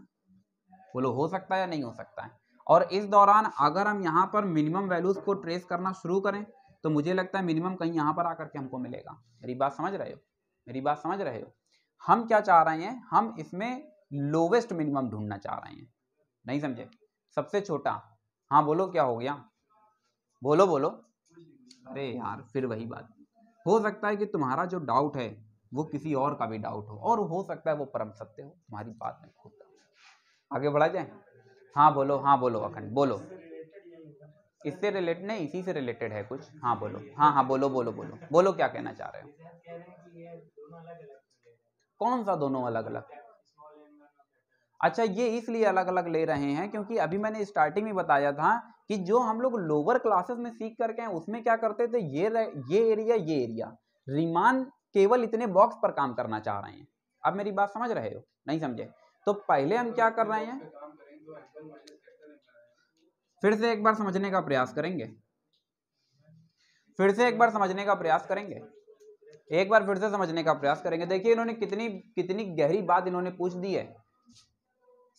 बोलो हो सकता है या नहीं हो सकता है? और इस दौरान अगर हम यहाँ पर मिनिमम वैल्यूज को ट्रेस करना शुरू करें तो मुझे लगता है मिनिमम कहीं यहाँ पर आकर के हमको मिलेगा। मेरी बात समझ रहे हो, मेरी बात समझ रहे हो? हम क्या चाह रहे हैं, हम इसमें लोवेस्ट मिनिमम ढूंढना चाह रहे हैं, नहीं समझे, सबसे छोटा। हाँ बोलो क्या हो गया, बोलो बोलो। अरे यार फिर वही बात, हो सकता है कि तुम्हारा जो डाउट है वो किसी और का भी डाउट हो, और हो सकता है वो परम सत्य हो, तुम्हारी बात में खुद। आगे बढ़ा जाए? हाँ बोलो, हाँ बोलो अखंड बोलो। इससे रिलेटेड नहीं, इसी से रिलेटेड है कुछ, हाँ बोलो, हाँ हाँ बोलो बोलो बोलो बोलो, क्या कहना चाह रहे हो? कौन सा दोनों अलग अलग? अच्छा, ये इसलिए अलग अलग ले रहे हैं क्योंकि अभी मैंने स्टार्टिंग में बताया था कि जो हम लोग लोअर क्लासेस में सीख करके हैं उसमें क्या करते थे, ये एरिया रीमान केवल इतने बॉक्स पर काम करना चाह रहे हैं। अब मेरी बात समझ रहे हो, नहीं समझे? तो पहले हम क्या कर रहे हैं, फिर से एक बार समझने का प्रयास करेंगे, फिर से एक बार समझने का प्रयास करेंगे, एक बार फिर से समझने का प्रयास करेंगे। देखिए इन्होंने कितनी कितनी गहरी बात इन्होंने पूछ दी है।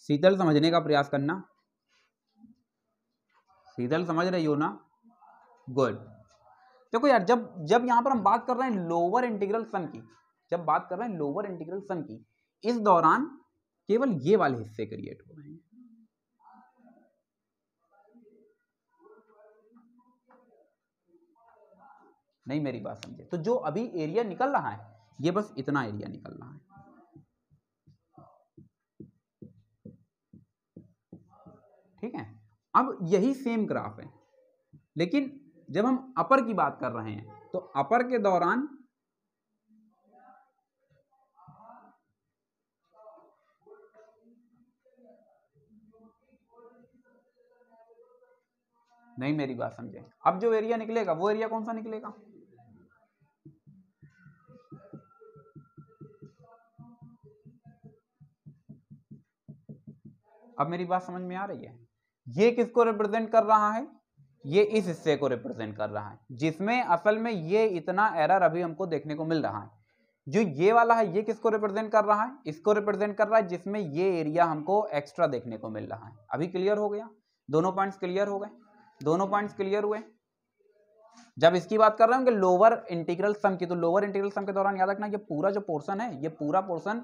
शीतल समझने का प्रयास करना, शीतल समझ रही हो ना? गुड। देखो यार, जब जब यहां पर हम बात कर रहे हैं लोअर इंटीग्रल सम की, जब बात कर रहे हैं लोअर इंटीग्रल सम की, इस दौरान केवल ये वाले हिस्से क्रिएट हो रहे हैं। नहीं मेरी बात समझे? तो जो अभी एरिया निकल रहा है ये बस इतना एरिया निकल रहा है, ठीक है। अब यही सेम ग्राफ है, लेकिन जब हम अपर की बात कर रहे हैं तो अपर के दौरान नहीं मेरी बात समझे, अब जो एरिया निकलेगा वो एरिया कौन सा निकलेगा? अब मेरी बात समझ में आ रही है? ये किसको रिप्रेजेंट कर रहा है, ये इस हिस्से को रिप्रेजेंट कर रहा है जिसमें असल में ये इतना एरर अभी हमको देखने को मिल रहा है। जो ये वाला है ये किसको रिप्रेजेंट कर रहा है, इसको रिप्रेजेंट कर रहा है जिसमें ये एरिया हमको एक्स्ट्रा देखने को मिल रहा है। अभी क्लियर हो गया? दोनों पॉइंट्स क्लियर हो गए, दोनों पॉइंट्स क्लियर हुए। जब इसकी बात कर रहे हैं कि लोअर इंटीग्रल सम की, तो लोअर इंटीग्रल सम के दौरान याद रखना ये पूरा जो पोर्शन है, ये पूरा पोर्शन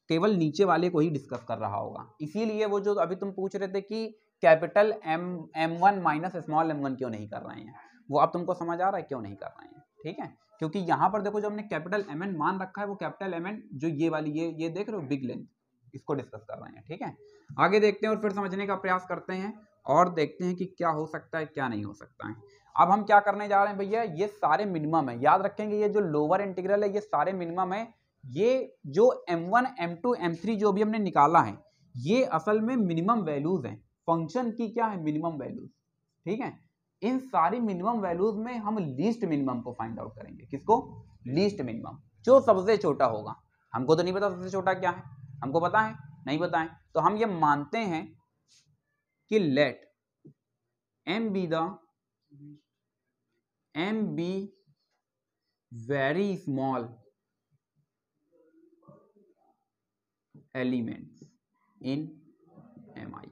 केवल नीचे वाले को ही डिस्कस कर रहा होगा। इसीलिए वो जो अभी तुम पूछ रहे थे कि capital M1 minus small m1 क्यों नहीं कर रहे हैं, वो अब तुमको समझ आ रहा है क्यों नहीं कर रहे हैं, ठीक है। क्योंकि यहाँ पर देखो जो हमने कैपिटल Mn मान रखा है वो कैपिटल Mn जो ये वाली ये देख रहे हो बिग लेंथ, इसको डिस्कस कर रहे हैं, ठीक है। आगे देखते हैं और फिर समझने का प्रयास करते हैं और देखते हैं कि क्या हो सकता है क्या नहीं हो सकता है। अब हम क्या करने जा रहे हैं भैया, ये सारे मिनिमम है, याद रखेंगे ये जो लोअर इंटीग्रल है ये सारे मिनिमम है। ये जो M1 M2 M3 जो भी हमने निकाला है ये असल में मिनिमम वैल्यूज हैं, फंक्शन की क्या है, मिनिमम वैल्यूज, ठीक है। इन सारी मिनिमम वैल्यूज में हम लीस्ट मिनिमम को फाइंड आउट करेंगे। किसको? लीस्ट मिनिमम, जो सबसे छोटा होगा। हमको तो नहीं पता सबसे छोटा क्या है, हमको पता है नहीं पता है, तो हम ये मानते हैं कि let m be very small elements in mi,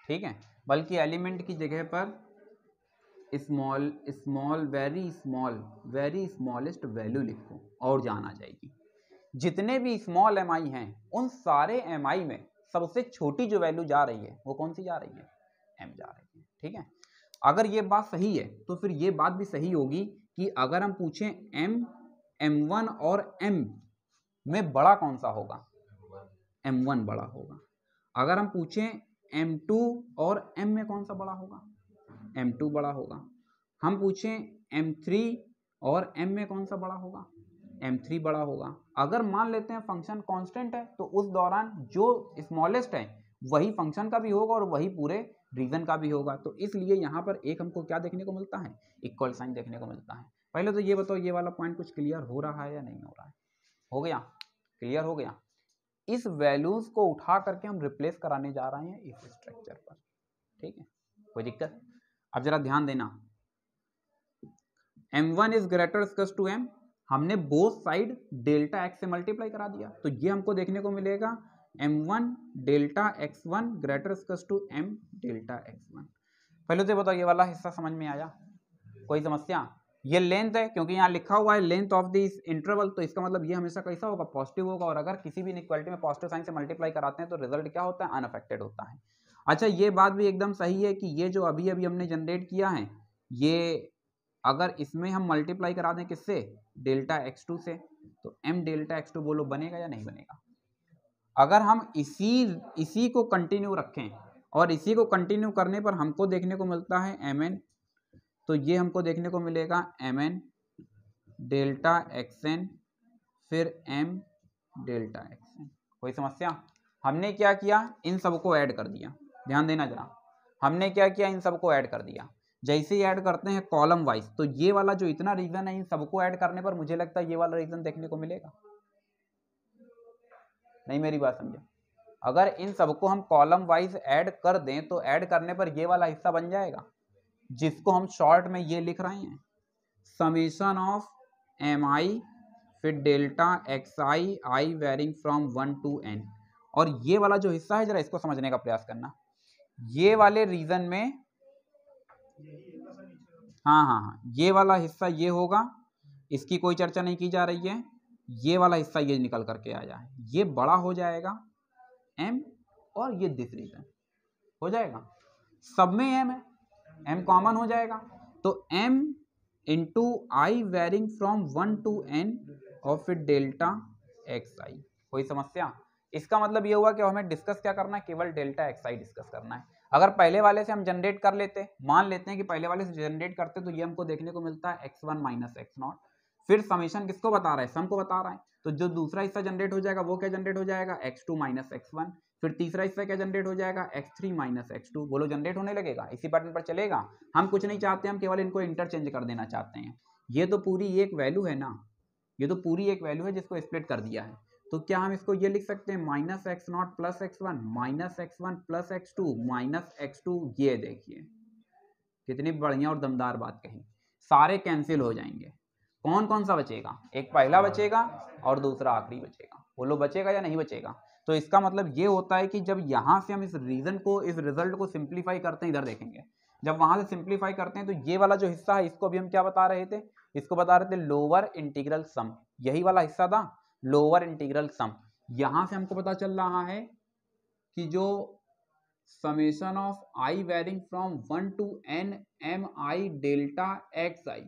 ठीक है, बल्कि एलिमेंट की जगह पर small small very smallest value लिखो और जाना जाएगी। जितने भी स्मॉल एम आई हैं उन सारे एम आई में सबसे छोटी जो वैल्यू जा रही है वो कौन सी जा रही है, एम जा रही है, ठीक है। अगर ये बात सही है तो फिर ये बात भी सही होगी कि अगर हम पूछें एम m1 और m में बड़ा कौन सा होगा, m1 बड़ा होगा। अगर हम पूछें m2 और m में कौन सा बड़ा होगा, m2 बड़ा होगा। हम पूछें m3 और m में कौन सा बड़ा होगा, m3 बड़ा होगा। अगर मान लेते हैं फंक्शन कांस्टेंट है तो उस दौरान जो स्मॉलेस्ट है वही फंक्शन का भी होगा और वही पूरे रीजन का भी होगा। तो इसलिए यहाँ पर एक हमको क्या देखने को मिलता है, इक्वल साइन देखने को मिलता है। पहले तो ये बताओ ये वाला पॉइंट कुछ क्लियर हो रहा है या नहीं हो रहा है, हो गया, क्लियर हो गया। इस वैल्यूज को उठा करके हम रिप्लेस कराने जा रहे हैं इस स्ट्रक्चर पर, ठीक है, कोई दिक्कत। अब जरा ध्यान देना, m1 is greater equal to m, हमने बोथ साइड डेल्टा x से मल्टीप्लाई करा दिया तो ये हमको देखने को मिलेगा m1 delta x1 greater equal to m delta x1। पहले तो बताओ ये वाला हिस्सा समझ में आया, कोई समस्या। ये लेंथ है क्योंकि यहाँ लिखा हुआ है लेंथ ऑफ दिस इंटरवल, तो इसका मतलब ये हमेशा कैसा होगा, पॉजिटिव होगा। और अगर किसी भी इनइक्वालिटी में पॉजिटिव साइन से मल्टीप्लाई कराते हैं तो रिजल्ट क्या होता है, अनअफेक्टेड होता है। अच्छा ये बात भी एकदम सही है कि ये जो अभी अभी हमने जनरेट किया है ये अगर इसमें हम मल्टीप्लाई करा दें किससे, डेल्टा x2 से, तो m डेल्टा x2 बोलो बनेगा या नहीं बनेगा। अगर हम इसी को कंटिन्यू रखें और इसी को कंटिन्यू करने पर हमको देखने को मिलता है mn, तो ये हमको देखने को मिलेगा mn डेल्टा xn फिर m डेल्टा xn। कोई समस्या। हमने क्या किया, इन सबको ऐड कर दिया, ध्यान देना जरा, हमने क्या किया, इन सबको ऐड कर दिया। जैसे ही ऐड करते हैं कॉलम वाइज तो ये वाला जो इतना रीजन है इन सबको ऐड करने पर मुझे लगता है ये वाला रीजन देखने को मिलेगा, नहीं मेरी बात समझे। अगर इन सबको हम कॉलम वाइज ऐड कर दें तो ऐड करने पर ये वाला हिस्सा बन जाएगा जिसको हम शॉर्ट में ये लिख रहे हैं, समेशन ऑफ एम आई फिर delta X I varying from 1 to n। और ये वाला जो हिस्सा है जरा इसको समझने का प्रयास करना, ये वाले रीजन में हाँ, ये वाला हिस्सा ये होगा, इसकी कोई चर्चा नहीं की जा रही है। ये वाला हिस्सा ये निकल करके आया है, ये बड़ा हो जाएगा m और ये दिस रीजन हो जाएगा, सब में m है, m कॉमन हो जाएगा। तो m into I varying from 1 to n और फिर डेल्टा एक्स आई। कोई समस्या। इसका मतलब ये हुआ कि हमें डिस्कस क्या करना है, केवल डेल्टा एक्स आई डिस्कस करना है। अगर पहले वाले से हम जनरेट कर लेते, मान लेते हैं कि पहले वाले से जनरेट करते तो ये हमको देखने को मिलता है x1 माइनस x0, फिर समेशन किसको बता रहा है, सम को बता रहा है। तो जो दूसरा हिस्सा जनरेट हो जाएगा वो क्या जनरेट हो जाएगा, x2 माइनस x1, फिर तीसरा हिस्सा क्या जनरेट हो जाएगा, x3 माइनस x2। बोलो जनरेट होने लगेगा, इसी पैटर्न पर चलेगा। हम कुछ नहीं चाहते, हम केवल इनको इंटरचेंज कर देना चाहते हैं। ये तो पूरी एक वैल्यू है ना, ये तो पूरी एक वैल्यू है जिसको स्प्लिट कर दिया है। तो क्या हम इसको ये लिख सकते हैं minus x0 plus x1 minus x1 plus x2 minus x2। ये देखिए कितनी बढ़िया और दमदार बात कही, सारे कैंसिल हो जाएंगे, कौन कौन सा बचेगा, एक पहला बचेगा और दूसरा आखिरी बचेगा। बोलो बचेगा या नहीं बचेगा। तो इसका मतलब ये होता है कि जब यहाँ से हम इस रीजन को, इस रिजल्ट को सिंप्लीफाई करते हैं, इधर देखेंगे जब वहां से सिंप्लीफाई करते हैं तो ये वाला जो हिस्सा है इसको भी हम क्या बता रहे थे, इसको बता रहे थे लोअर इंटीग्रल सम, यही वाला हिस्सा था लोअर इंटीग्रल सम। यहां से हमको पता चल रहा है कि जो summation of I varying from 1 to n m i delta X I,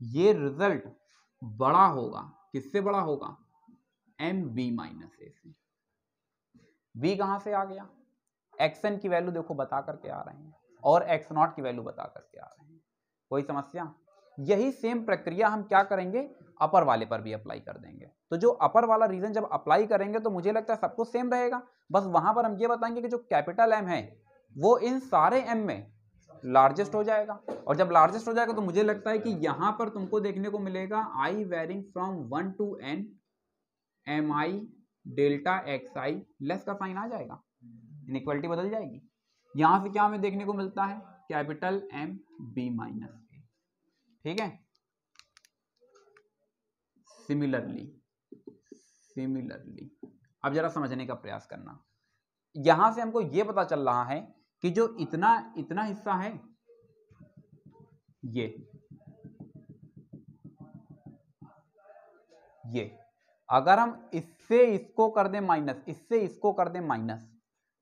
ये रिजल्ट बड़ा होगा, किससे बड़ा होगा, एम बी माइनस ए से। बी कहां से आ गया, एक्सन की वैल्यू देखो बता करके आ रहे हैं और एक्स नॉट की वैल्यू बता करके आ रहे हैं। कोई समस्या। यही सेम प्रक्रिया हम क्या करेंगे, अपर वाले पर भी अप्लाई कर देंगे। तो जो अपर वाला रीजन जब अप्लाई करेंगे तो मुझे लगता है सब कुछ सेम रहेगा, बस वहां पर हम ये बताएंगे कि जो कैपिटल एम है वो इन सारे एम में लार्जेस्ट हो जाएगा। और जब लार्जेस्ट हो जाएगा तो मुझे लगता है कि यहां पर तुमको देखने को मिलेगा I varying from 1 to n M I delta X I, less का साइन आ जाएगा, इनइक्वालिटी बदल जाएगी। यहां से क्या हमें देखने को मिलता है, कैपिटल एम बी माइनस ए, ठीक है। सिमिलरली अब जरा समझने का प्रयास करना। यहां से हमको ये पता चल रहा है कि जो इतना इतना हिस्सा है ये अगर हम इससे इसको कर दें माइनस, इससे इसको कर दें माइनस,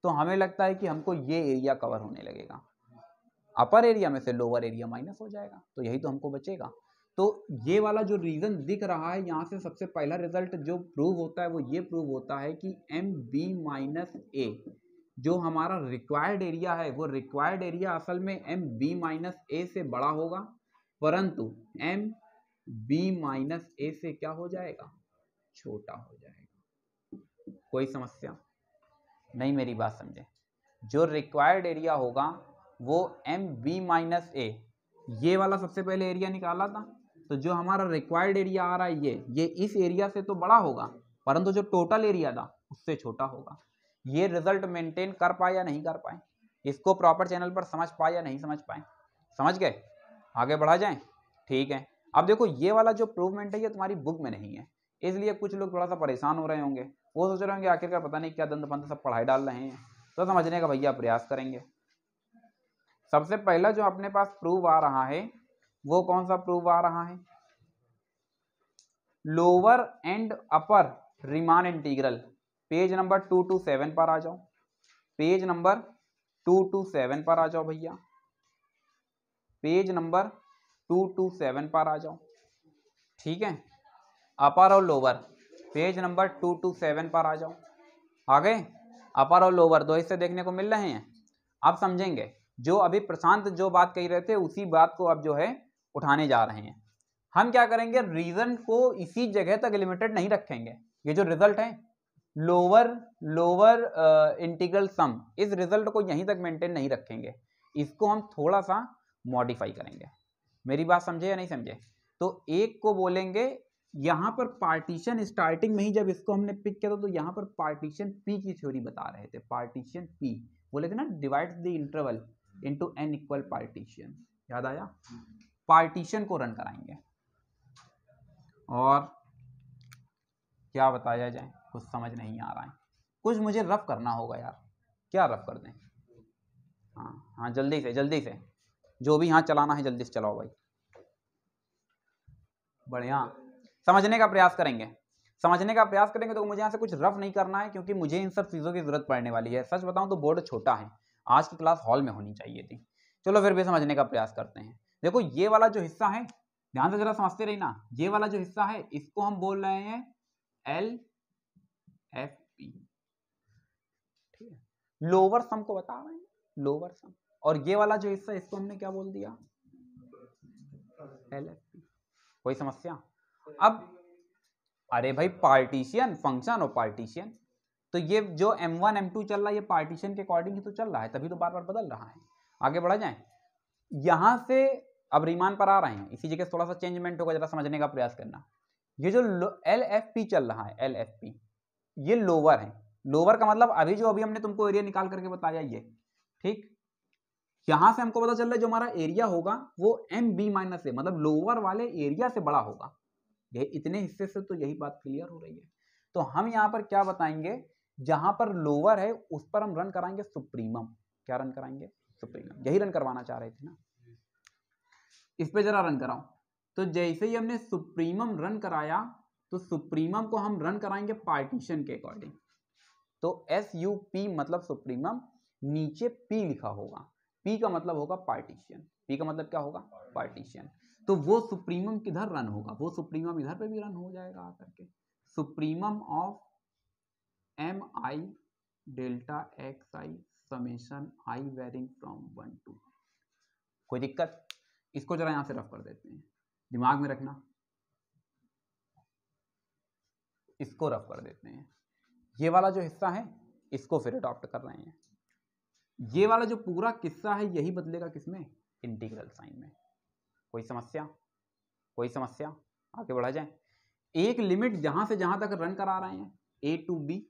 तो हमें लगता है कि हमको ये एरिया कवर होने लगेगा। अपर एरिया में से लोअर एरिया माइनस हो जाएगा, तो यही तो हमको बचेगा। तो ये वाला जो रीजन दिख रहा है यहाँ से सबसे पहला रिजल्ट जो प्रूव होता है वो ये प्रूव होता है कि एम बी माइनस ए जो हमारा रिक्वायर्ड एरिया है, वो रिक्वायर्ड एरिया असल में एम बी माइनस ए से बड़ा होगा, परंतु एम बी माइनस ए से क्या हो जाएगा, छोटा हो जाएगा। कोई समस्या नहीं, मेरी बात समझे। जो रिक्वायर्ड एरिया होगा वो एम बी माइनस ए, ये वाला सबसे पहले एरिया निकाला था, तो जो हमारा रिक्वायर्ड एरिया आ रहा है ये इस एरिया से तो बड़ा होगा, परंतु जो टोटल एरिया था उससे छोटा होगा। ये रिजल्ट मेंटेन कर पाए या नहीं कर पाए, इसको प्रॉपर चैनल पर समझ पाए या नहीं समझ पाए, समझ गए? आगे बढ़ा जाए, ठीक है। अब देखो ये वाला जो प्रूवमेंट है ये तुम्हारी बुक में नहीं है, इसलिए कुछ लोग थोड़ा सा परेशान हो रहे होंगे, वो सोच रहे होंगे आखिरकार पता नहीं क्या दंद पंत सब पढ़ाई डाल रहे हैं। तो समझने का भैया प्रयास करेंगे। सबसे पहला जो अपने पास प्रूव आ रहा है वो कौन सा प्रूव आ रहा है, lower and upper Riemann integral. Page number 227 पर आ जाओ, पेज नंबर 227 पर आ जाओ भैया, पेज नंबर 227 पर आ जाओ, ठीक है। अपर और लोअर पेज नंबर 227 पर आ जाओ। आ गए? अपर और लोअर दो हिस्से देखने को मिल रहे हैं। अब समझेंगे, जो अभी प्रशांत जो बात कही रहे थे उसी बात को अब जो है उठाने जा रहे हैं। हम क्या करेंगे, रीजन को इसी जगह तक लिमिटेड नहीं रखेंगे। ये जो रिजल्ट है लोअर इंटीग्रल सम, इस रिजल्ट को यहीं तक मेंटेन नहीं रखेंगे, इसको हम थोड़ा सा मॉडिफाई करेंगे। मेरी बात समझे या नहीं समझे? तो एक को बोलेंगे, यहाँ पर पार्टीशन स्टार्टिंग में ही जब इसको हमने पिक किया था तो यहाँ पर पार्टीशन पी की थ्योरी बता रहे थे। पार्टीशन पी बोले थे ना, divide the interval into N equal partition, याद आया? पार्टीशन को रन कराएंगे और क्या बताया जाए, कुछ समझ नहीं आ रहा है, कुछ मुझे रफ करना होगा यार। क्या रफ कर दें? हाँ जल्दी से जो भी यहाँ चलाना है जल्दी से चलाओ भाई। बढ़िया, समझने का प्रयास करेंगे तो मुझे यहाँ से कुछ रफ नहीं करना है, क्योंकि मुझे इन सब चीज़ों की जरूरत पड़ने वाली है। सच बताऊं तो बोर्ड छोटा है, आज की क्लास हॉल में होनी चाहिए थी। चलो फिर भी समझने का प्रयास करते हैं। देखो ये वाला जो हिस्सा है, ध्यान से जरा समझते रही ना, ये वाला जो हिस्सा है इसको हम बोल रहे हैं एल एफ पी, ठीक है। लोअर सम को बता रहे हैं, लोअर सम। और ये वाला जो हिस्सा इसको हमने क्या बोल दिया, एल एफ पी। कोई समस्या? अब अरे भाई पार्टीशन, फंक्शन और पार्टीशन, तो ये जो m1 m2 चल रहा है ये पार्टीशन के अकॉर्डिंग ही तो चल रहा है, तभी तो बार बार बदल रहा है। आगे बढ़ा जाए, यहां से अब रीमान पर आ रहे हैं, इसी जगह थोड़ा सा चेंजमेंट होगा, जरा समझने का प्रयास करना। ये जो एल एफ पी चल रहा है, एल एफ पी, ये लोअर है। लोअर का मतलब अभी हमने तुमको एरिया निकाल करके बताया ये, ठीक। यहां से हमको पता चल रहा है जो हमारा एरिया होगा वो एम बी माइनस ए, मतलब लोअर वाले एरिया से बड़ा होगा। ये इतने हिस्से से तो यही बात क्लियर हो रही है। तो हम यहाँ पर क्या बताएंगे, जहां पर लोअर है उस पर हम रन कराएंगे सुप्रीमम। क्या रन कराएंगे? सुप्रीमम। यही रन करवाना चाह रहे थे ना, इस पे जरा रन कराओ। तो जैसे ही हमने सुप्रीमम रन कराया तो सुप्रीमम को हम रन कराएंगे पार्टीशन के अकॉर्डिंग। तो एस यू पी मतलब सुप्रीमम, नीचे पी लिखा होगा, पी का मतलब होगा पार्टीशन, पी का मतलब क्या होगा, पार्टीशन। तो वो सुप्रीमम किधर रन होगा, वो सुप्रीमम इधर पे भी रन हो जाएगा आकर के। Supremum of M I delta X I summation I varying from 1 to। कोई दिक्कत? इसको जरा यहां से रफ कर देते हैं, दिमाग में रखना, इसको रफ कर देते हैं। ये वाला जो हिस्सा है इसको फिर अडॉप्ट कर रहे हैं। ये वाला जो पूरा किस्सा है यही बदलेगा किसमें, इंटीग्रल साइन में। कोई समस्या? कोई समस्या? आगे बढ़ा जाए। एक लिमिट जहां से जहां तक रन करा रहे हैं ए टू बी।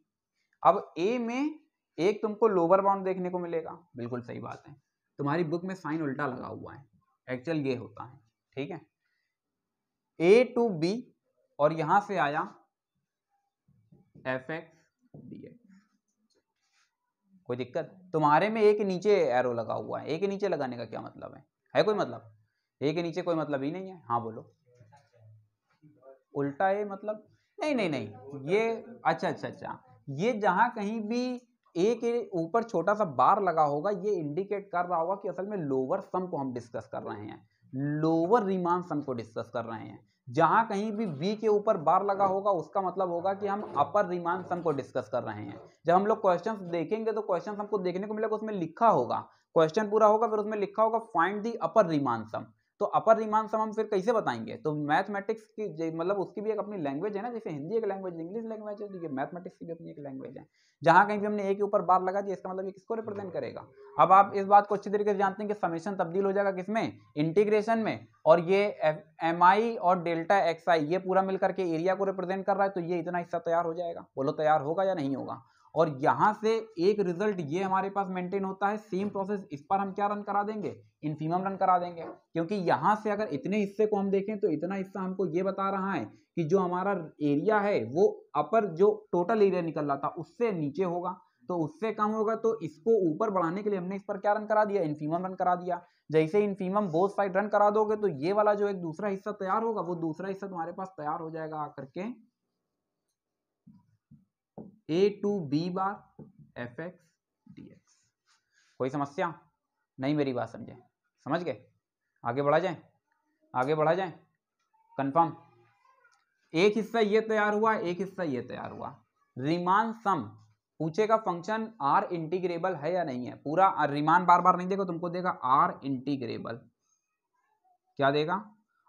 अब ए में एक तुमको लोअर बाउंड देखने को मिलेगा, बिल्कुल सही बात है, तुम्हारी बुक में साइन उल्टा लगा हुआ है, एक्चुअल ये होता है, ठीक है। ए टू बी और यहां से आया एफ एक्स dx। कोई दिक्कत? तुम्हारे में ए के नीचे एरो लगा हुआ है, ए के नीचे लगाने का क्या मतलब है कोई मतलब? ए के नीचे कोई मतलब ही नहीं है। हाँ बोलो। उल्टा ए मतलब नहीं नहीं नहीं, ये अच्छा, ये जहां कहीं भी ए के ऊपर छोटा सा बार लगा होगा, ये इंडिकेट कर रहा होगा कि असल में लोअर सम को हम डिस्कस कर रहे हैं, लोअर रीमान सम को डिस्कस कर रहे हैं। जहां कहीं भी बी के ऊपर बार लगा होगा उसका मतलब होगा कि हम अपर रीमान सम को डिस्कस कर रहे हैं। जब हम लोग क्वेश्चंस देखेंगे तो क्वेश्चंस हमको देखने को मिलेगा, उसमें लिखा होगा, क्वेश्चन पूरा होगा फिर उसमें लिखा होगा फाइंड दी अपर रीमान सम। तो अपर रीमान सम हम फिर कैसे बताएंगे? तो मैथमेटिक्स की मतलब उसकी भी एक अपनी लैंग्वेज है ना, जैसे हिंदी एक लैंग्वेज, इंग्लिश लैंग्वेज है, ये मैथमेटिक्स की भी अपनी एक लैंग्वेज है। जहां कहीं भी हमने ए के ऊपर बार लगा दिया इसका मतलब ये किसको रिप्रेजेंट करेगा? अब आप इस बात को अच्छी तरीके से जानते हैं कि समेशन तब्दील हो जाएगा किसमें? इंटीग्रेशन में। और ये एम आई और डेल्टा एक्स आई ये पूरा मिलकर के एरिया को रिप्रेजेंट कर रहा है, तो ये इतना हिस्सा तैयार हो जाएगा। बोलो तैयार होगा या नहीं होगा? और यहां से एक रिजल्ट ये हमारे पास मेंटेन होता है। सेम प्रोसेस इस पर हम क्या रन करा देंगे? इन्फीमम रन करा देंगे, क्योंकि यहां से अगर इतने हिस्से को हम देखें तो इतना हिस्सा हमको ये बता रहा है कि जो हमारा एरिया है वो अपर जो टोटल एरिया निकल रहा था उससे नीचे होगा, तो उससे कम होगा। तो इसको ऊपर बढ़ाने के लिए हमने इस पर क्या रन करा दिया? इन्फीमम रन करा दिया। जैसे इन्फीमम बोथ साइड रन करा दोगे तो ये वाला जो एक दूसरा हिस्सा तैयार होगा, वो दूसरा हिस्सा तुम्हारे पास तैयार हो जाएगा आकर के A to B bar F X D X. कोई समस्या नहीं? मेरी बात समझे? समझ गए? आगे बढ़ा जाए, आगे बढ़ा जाए। कंफर्म? एक हिस्सा ये तैयार हुआ, एक हिस्सा ये तैयार हुआ। रीमान सम पूछेगा फंक्शन आर इंटीग्रेबल है या नहीं है। पूरा रीमान बार बार नहीं देगा, तुमको देगा आर इंटीग्रेबल। क्या देगा?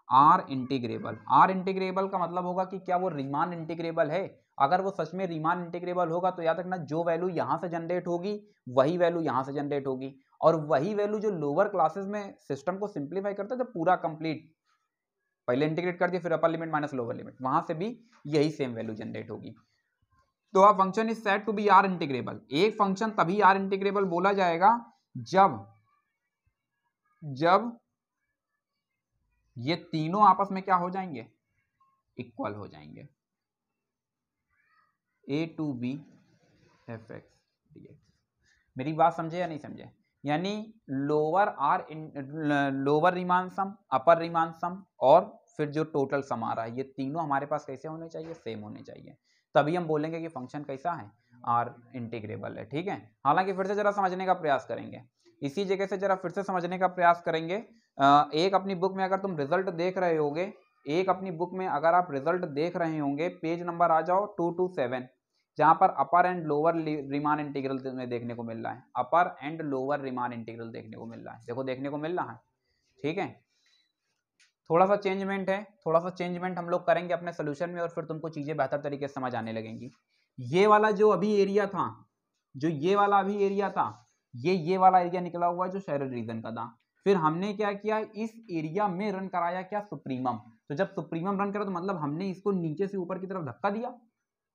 R integrable. आर इंटीग्रेबल का मतलब होगा कि क्या वो रीमान इंटीग्रेबल है। अगर वो सच में रीमान इंटीग्रेबल होगा तो याद रखना जो वैल्यू यहां से जनरेट होगी वही वैल्यू यहां से जनरेट होगी, और वही वैल्यू जो लोअर क्लासेस में सिस्टम को सिंप्लीफाई करता है, तो पूरा कंप्लीट पहले इंटीग्रेट कर दिया फिर upper limit minus lower limit, वहां से भी यही सेम वैल्यू जनरेट होगी। तो अब function is said to be R integrable. एक फंक्शन तभी आर इंटीग्रेबल बोला जाएगा जब ये तीनों आपस में क्या हो जाएंगे? इक्वल हो जाएंगे। A to B F X D X. मेरी बात समझे या नहीं समझे? यानी lower Riemann sum, upper Riemann sum और फिर जो टोटल सम आ रहा है, ये तीनों हमारे पास कैसे होने चाहिए? सेम होने चाहिए। तभी हम बोलेंगे कि फंक्शन कैसा है? आर इंटीग्रेबल है। ठीक है। हालांकि फिर से जरा समझने का प्रयास करेंगे, इसी जगह से जरा फिर से समझने का प्रयास करेंगे। एक अपनी बुक में अगर तुम रिजल्ट देख रहे होगे, एक अपनी बुक में अगर आप रिजल्ट देख रहे होंगे, पेज नंबर आ जाओ 227, जहां पर अपर एंड लोअर रीमान इंटीग्रल में देखने को मिल रहा है। अपर एंड लोअर रीमान इंटीग्रल देखने को मिल रहा है। देखो देखने को मिल रहा है। ठीक है। थोड़ा सा चेंजमेंट है, थोड़ा सा चेंजमेंट हम लोग करेंगे अपने सोल्यूशन में और फिर तुमको चीजें बेहतर तरीके से समझ आने लगेंगी। ये वाला जो अभी एरिया था, जो ये वाला अभी एरिया था, ये वाला एरिया निकला हुआ है जो शेयर्ड रीजन का था। फिर हमने क्या किया? इस एरिया में रन कराया क्या? सुप्रीमम। तो जब सुप्रीमम रन करा तो मतलब हमने इसको नीचे से ऊपर की तरफ धक्का दिया।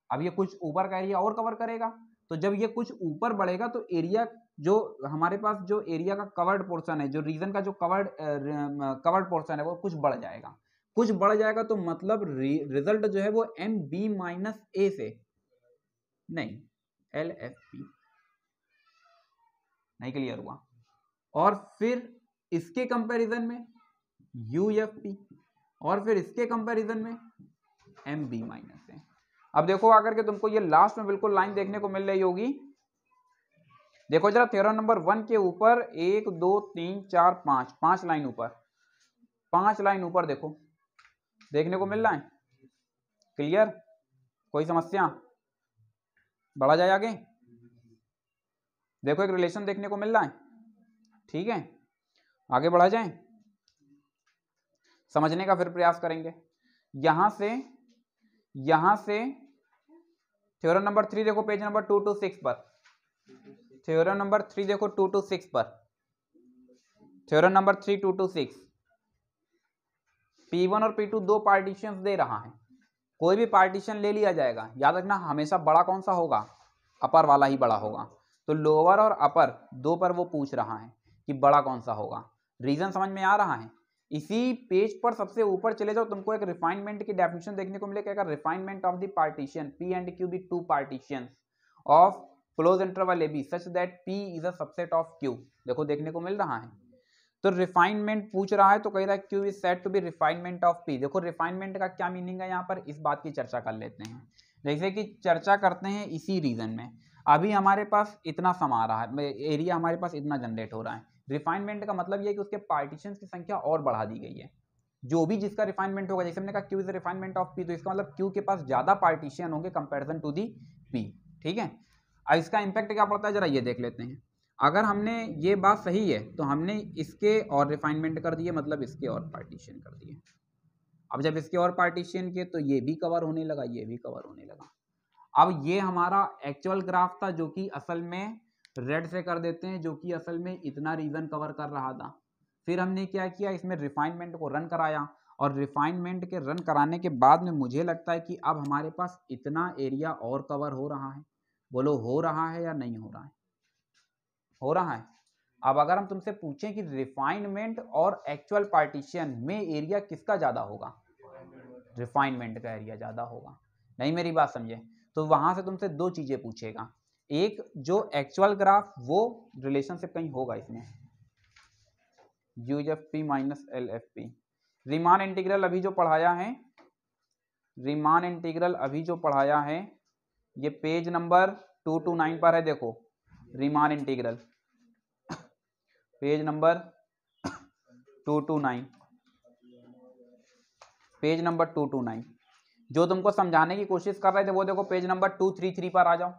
अब ये कुछ ऊपर का एरिया और कवर करेगा, तो जब ये कुछ ऊपर बढ़ेगा तो एरिया जो हमारे पास जो एरिया का कवर्ड पोर्शन है, जो रीजन का जो कवर्ड पोर्शन है वो कुछ बढ़ जाएगा। कुछ बढ़ जाएगा तो मतलब रिजल्ट जो है वो एम बी माइनस ए से नहीं एल एफ पी। नहीं क्लियर हुआ? और फिर इसके कंपैरिजन में यू एफ पी, और फिर इसके कंपैरिजन में एम बी माइनस ए। अब देखो आकर के तुमको ये लास्ट में बिल्कुल लाइन देखने को मिल रही होगी। देखो जरा थ्योरम नंबर 1 के ऊपर 1 2 3 4 5 5 लाइन ऊपर, 5 लाइन ऊपर देखो देखने को मिल रहा है। क्लियर? कोई समस्या? बढ़ा जाए आगे। देखो एक रिलेशन देखने को मिल रहा है। ठीक है, आगे बढ़ा जाए, समझने का फिर प्रयास करेंगे। यहां से थ्योरम नंबर 3 देखो पेज नंबर 226 पर। थ्योरम नंबर 3 देखो 226 पर। Theorem number 3 226। P1 और P2 दो पार्टीशंस दे रहा है, कोई भी पार्टीशन ले लिया जाएगा। याद रखना हमेशा बड़ा कौन सा होगा? अपर वाला ही बड़ा होगा। तो लोअर और अपर दो पर वो पूछ रहा है कि बड़ा कौन सा होगा। रीजन समझ में आ रहा है? इसी पेज पर सबसे ऊपर चले जाओ, तुमको एक रिफाइनमेंट की डेफिनेशन देखने को मिलेगा। Refinement of the partition, P and Q be two partitions, of close interval A B such that P is a subset of Q. देखो देखने को मिल रहा है। तो रिफाइनमेंट पूछ रहा है तो कह रहा है Q is said to be refinement of P. देखो रिफाइनमेंट का क्या मीनिंग है यहाँ पर, इस बात की चर्चा कर लेते हैं। जैसे कि चर्चा करते हैं इसी रीजन में, अभी हमारे पास इतना सम आ रहा है, एरिया हमारे पास इतना जनरेट हो रहा है। रिफाइनमेंट का मतलब ये है कि उसके पार्टीशन की संख्या और बढ़ा दी गई है। जो भी जिसका रिफाइनमेंट होगा, जैसे हमने कहा Q is refinement of P, तो इसका मतलब क्यू के पास ज्यादा पार्टीशन होंगे कंपेरिजन टू दी पी। ठीक है, अब इसका इंपैक्ट क्या पड़ता है जरा ये देख लेते हैं। अगर हमने ये बात सही है तो हमने इसके और रिफाइनमेंट कर दिए, मतलब इसके और पार्टीशन कर दिए। अब जब इसके और पार्टीशन किए तो ये भी कवर होने लगा, ये भी कवर होने लगा। अब ये हमारा एक्चुअल ग्राफ था जो कि असल में रेड से कर देते हैं, जो कि असल में इतना रीजन कवर कर रहा था। फिर हमने क्या किया, इसमें रिफाइनमेंट को रन कराया, और रिफाइनमेंट के रन कराने के बाद में मुझे लगता है कि अब हमारे पास इतना एरिया और कवर हो रहा है। बोलो हो रहा है या नहीं हो रहा है? हो रहा है। अब अगर हम तुमसे पूछें कि रिफाइनमेंट और एक्चुअल पार्टीशन में एरिया किसका ज्यादा होगा, रिफाइनमेंट का एरिया ज्यादा होगा। नहीं मेरी बात समझे? तो वहां से तुमसे दो चीजें पूछेगा, एक जो एक्चुअल ग्राफ, वो रिलेशनशिप कहीं होगा इसमें, UFP minus LFP। Riemann integral अभी जो पढ़ाया है, रीमान इंटीग्रल अभी जो पढ़ाया है, ये पेज नंबर 229 पर है। देखो Riemann integral page number 229, page number 229 जो तुमको समझाने की कोशिश कर रहे थे वो देखो पेज नंबर 233 पर आ जाओ,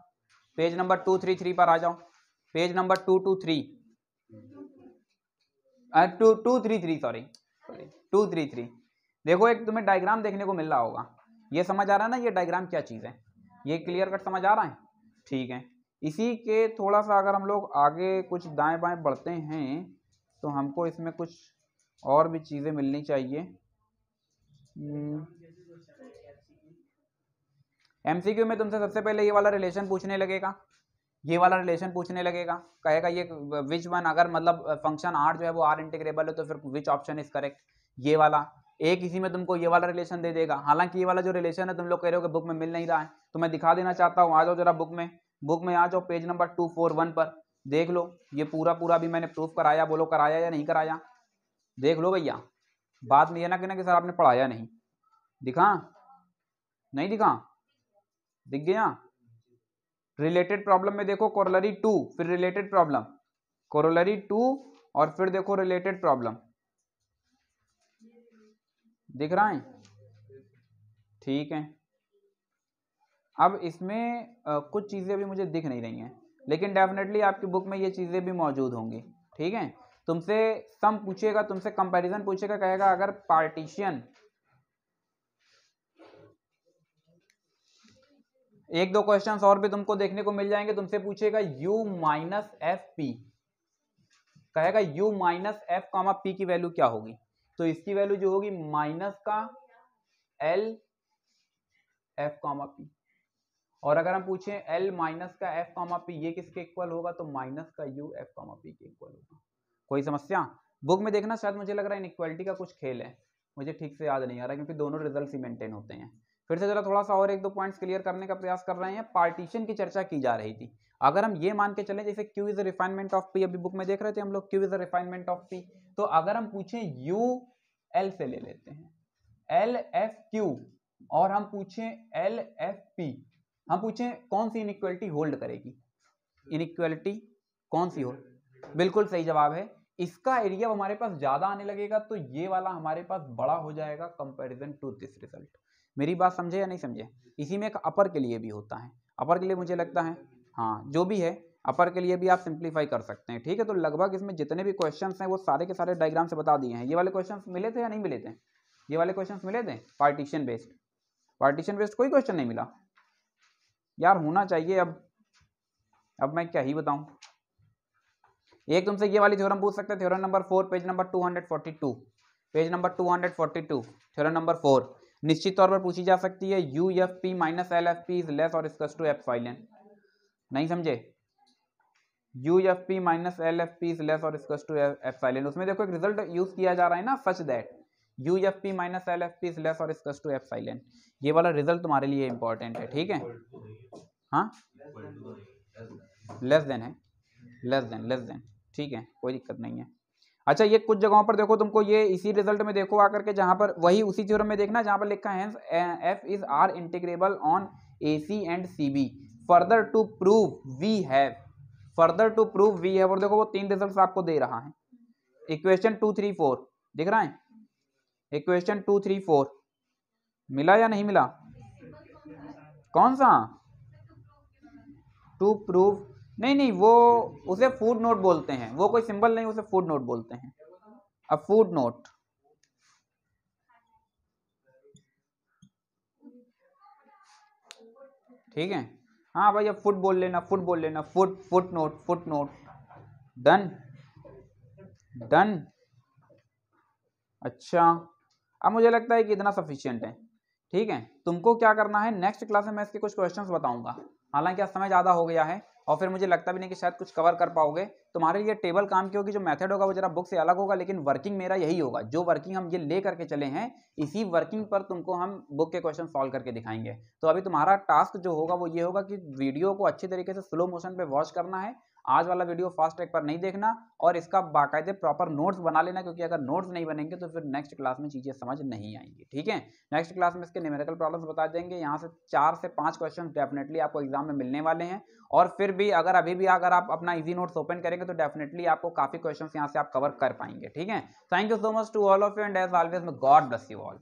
पेज नंबर 233 पर आ जाओ, पेज नंबर 223 233 सॉरी 233। देखो एक तुम्हें डायग्राम देखने को मिल रहा होगा, ये समझ आ रहा है ना ये डायग्राम क्या चीज़ है, ये क्लियर कट समझ आ रहा है? ठीक है, इसी के थोड़ा सा अगर हम लोग आगे कुछ दाएं बाएं बढ़ते हैं तो हमको इसमें कुछ और भी चीज़ें मिलनी चाहिए। MCQ में तुमसे सबसे पहले ये वाला रिलेशन पूछने लगेगा, ये वाला रिलेशन पूछने लगेगा, कहेगा ये विच वन, अगर मतलब फंक्शन R जो है वो R इंटीग्रेबल है तो फिर विच ऑप्शन इज करेक्ट, ये वाला। एक इसी में तुमको ये वाला रिलेशन दे देगा। हालांकि ये वाला जो रिलेशन है तुम लोग कह रहे हो कि बुक में मिल नहीं रहा है, तो मैं दिखा देना चाहता हूँ। आ जाओ जरा बुक में आ जाओ, पेज नंबर 241 पर देख लो, ये पूरा पूरा भी मैंने प्रूफ कराया। बोलो कराया या नहीं कराया? देख लो भैया, बात नहीं है ना कि सर आपने पढ़ाया नहीं। दिखा नहीं दिखा? दिख गया? रिलेटेड प्रॉब्लम में देखो कोरोलरी 2, फिर रिलेटेड प्रॉब्लम, कोरोलरी 2 और फिर देखो रिलेटेड प्रॉब्लम, दिख रहा है? ठीक है, अब इसमें कुछ चीज़ें अभी मुझे दिख नहीं रही हैं, लेकिन डेफिनेटली आपकी बुक में ये चीज़ें भी मौजूद होंगी। ठीक है, तुमसे सम पूछेगा, तुमसे कंपैरिजन पूछेगा, कहेगा अगर पार्टीशन, एक दो क्वेश्चंस और भी तुमको देखने को मिल जाएंगे। तुमसे पूछेगा U माइनस एफ पी, कहेगा U minus F comma P की वैल्यू क्या होगी, तो इसकी वैल्यू जो होगी माइनस का L एफ कॉमा पी। और अगर हम पूछें L माइनस का एफ कॉमा पी ये किसके इक्वल होगा, तो माइनस का U एफ कॉमा पी के इक्वल होगा। कोई समस्या? बुक में देखना, शायद मुझे लग रहा है इनइक्वालिटी का कुछ खेल है, मुझे ठीक से याद नहीं आ रहा क्योंकि दोनों रिजल्ट ही मेंटेन होते हैं। फिर से जरा थोड़ा सा और एक दो पॉइंट्स क्लियर करने का प्रयास कर रहे हैं। पार्टीशन की चर्चा की जा रही थी। अगर हम ये मान के चलें जैसे Q is a refinement of P, अभी बुक में देख रहे थे हम लोग Q is a refinement of P, तो अगर हम पूछें U L से ले लेते हैं L F Q, और हम पूछें L F P, हम पूछें कौन सी इनइक्वालिटी होल्ड करेगी, इनइक्वालिटी कौन सी होल्ड, बिल्कुल सही जवाब है, इसका एरिया हमारे पास ज्यादा आने लगेगा तो ये वाला हमारे पास बड़ा हो जाएगा कंपैरिजन टू दिस रिजल्ट। मेरी बात समझे या नहीं समझे? इसी में एक अपर के लिए भी होता है, अपर के लिए मुझे लगता है हाँ जो भी है अपर के लिए भी आप सिंप्लीफाई कर सकते हैं। ठीक है, तो लगभग इसमें जितने भी क्वेश्चंस हैं वो सारे के सारे डायग्राम से बता दिए हैं। ये वाले क्वेश्चंस मिले थे या नहीं मिले थे? ये वाले क्वेश्चंस मिले थे पार्टीशन बेस्ड? पार्टीशन बेस्ड कोई क्वेश्चन नहीं मिला यार, होना चाहिए। अब मैं क्या ही बताऊं। एक तुमसे ये वाली थ्योरम पूछ सकते हैं, theorem number 4 page number 242, page number 242 theorem number 4 निश्चित तौर पर पूछी जा सकती है। UFP minus LFP is less और इक्वल्स टू एप्सिलॉन। नहीं समझे? UFP minus LFP is less और इक्वल्स टू एप्सिलॉन, उसमें देखो एक रिजल्ट यूज किया जा रहा है ना, such that UFP minus LFP is less और इक्वल्स टू एप्सिलॉन। ये वाला रिजल्ट तुम्हारे लिए इंपॉर्टेंट है। ठीक है, हाँ लेस देन है, लेस देन, ठीक है, कोई दिक्कत नहीं है। अच्छा ये कुछ जगहों पर देखो तुमको ये इसी रिजल्ट में देखो आकर के, जहां पर वही उसी थ्योरम में देखना जहां पर लिखा है F is R integrable on A C and C B further to prove we have, further to prove we have, और देखो वो 3 रिजल्ट आपको दे रहा है। इक्वेशन 2, 3, 4 दिख रहा है, इक्वेशन 2, 3, 4 मिला या नहीं मिला? कौन सा? टू प्रूव, नहीं वो उसे फूड नोट बोलते हैं, वो कोई सिंबल नहीं, उसे फूड नोट बोलते हैं। अब फूड नोट, ठीक है, हाँ भाई अब फुट बोल लेना, फुट बोल लेना, फुट नोट, डन डन। अच्छा अब मुझे लगता है कि इतना सफिशिएंट है, ठीक है। तुमको क्या करना है, नेक्स्ट क्लास में मैं इसके कुछ क्वेश्चंस बताऊंगा, हालांकि आज समय ज़्यादा हो गया है और फिर मुझे लगता भी नहीं कि शायद कुछ कवर कर पाओगे। तुम्हारे लिए टेबल काम की होगी, जो मेथड होगा वो जरा बुक से अलग होगा, लेकिन वर्किंग मेरा यही होगा, जो वर्किंग हम ये ले करके चले हैं इसी वर्किंग पर तुमको हम बुक के क्वेश्चन सॉल्व करके दिखाएंगे। तो अभी तुम्हारा टास्क जो होगा वो ये होगा कि वीडियो को अच्छी तरीके से स्लो मोशन पे वॉच करना है, आज वाला वीडियो फास्ट ट्रैक पर नहीं देखना, और इसका बाकायदे प्रॉपर नोट्स बना लेना, क्योंकि अगर नोट्स नहीं बनेंगे तो फिर नेक्स्ट क्लास में चीज़ें समझ नहीं आएंगी, ठीक है। नेक्स्ट क्लास में इसके न्यूमेरिकल प्रॉब्लम्स बता देंगे, यहाँ से 4 से 5 क्वेश्चन डेफिनेटली आपको एग्जाम में मिलने वाले हैं, और फिर भी अभी भी अगर आप अपना इजी नोट्स ओपन करेंगे तो डेफिनेटली आपको काफ़ी क्वेश्चन यहाँ से आप कवर कर पाएंगे, ठीक है। Thank you so much to all of you and as always God bless you all.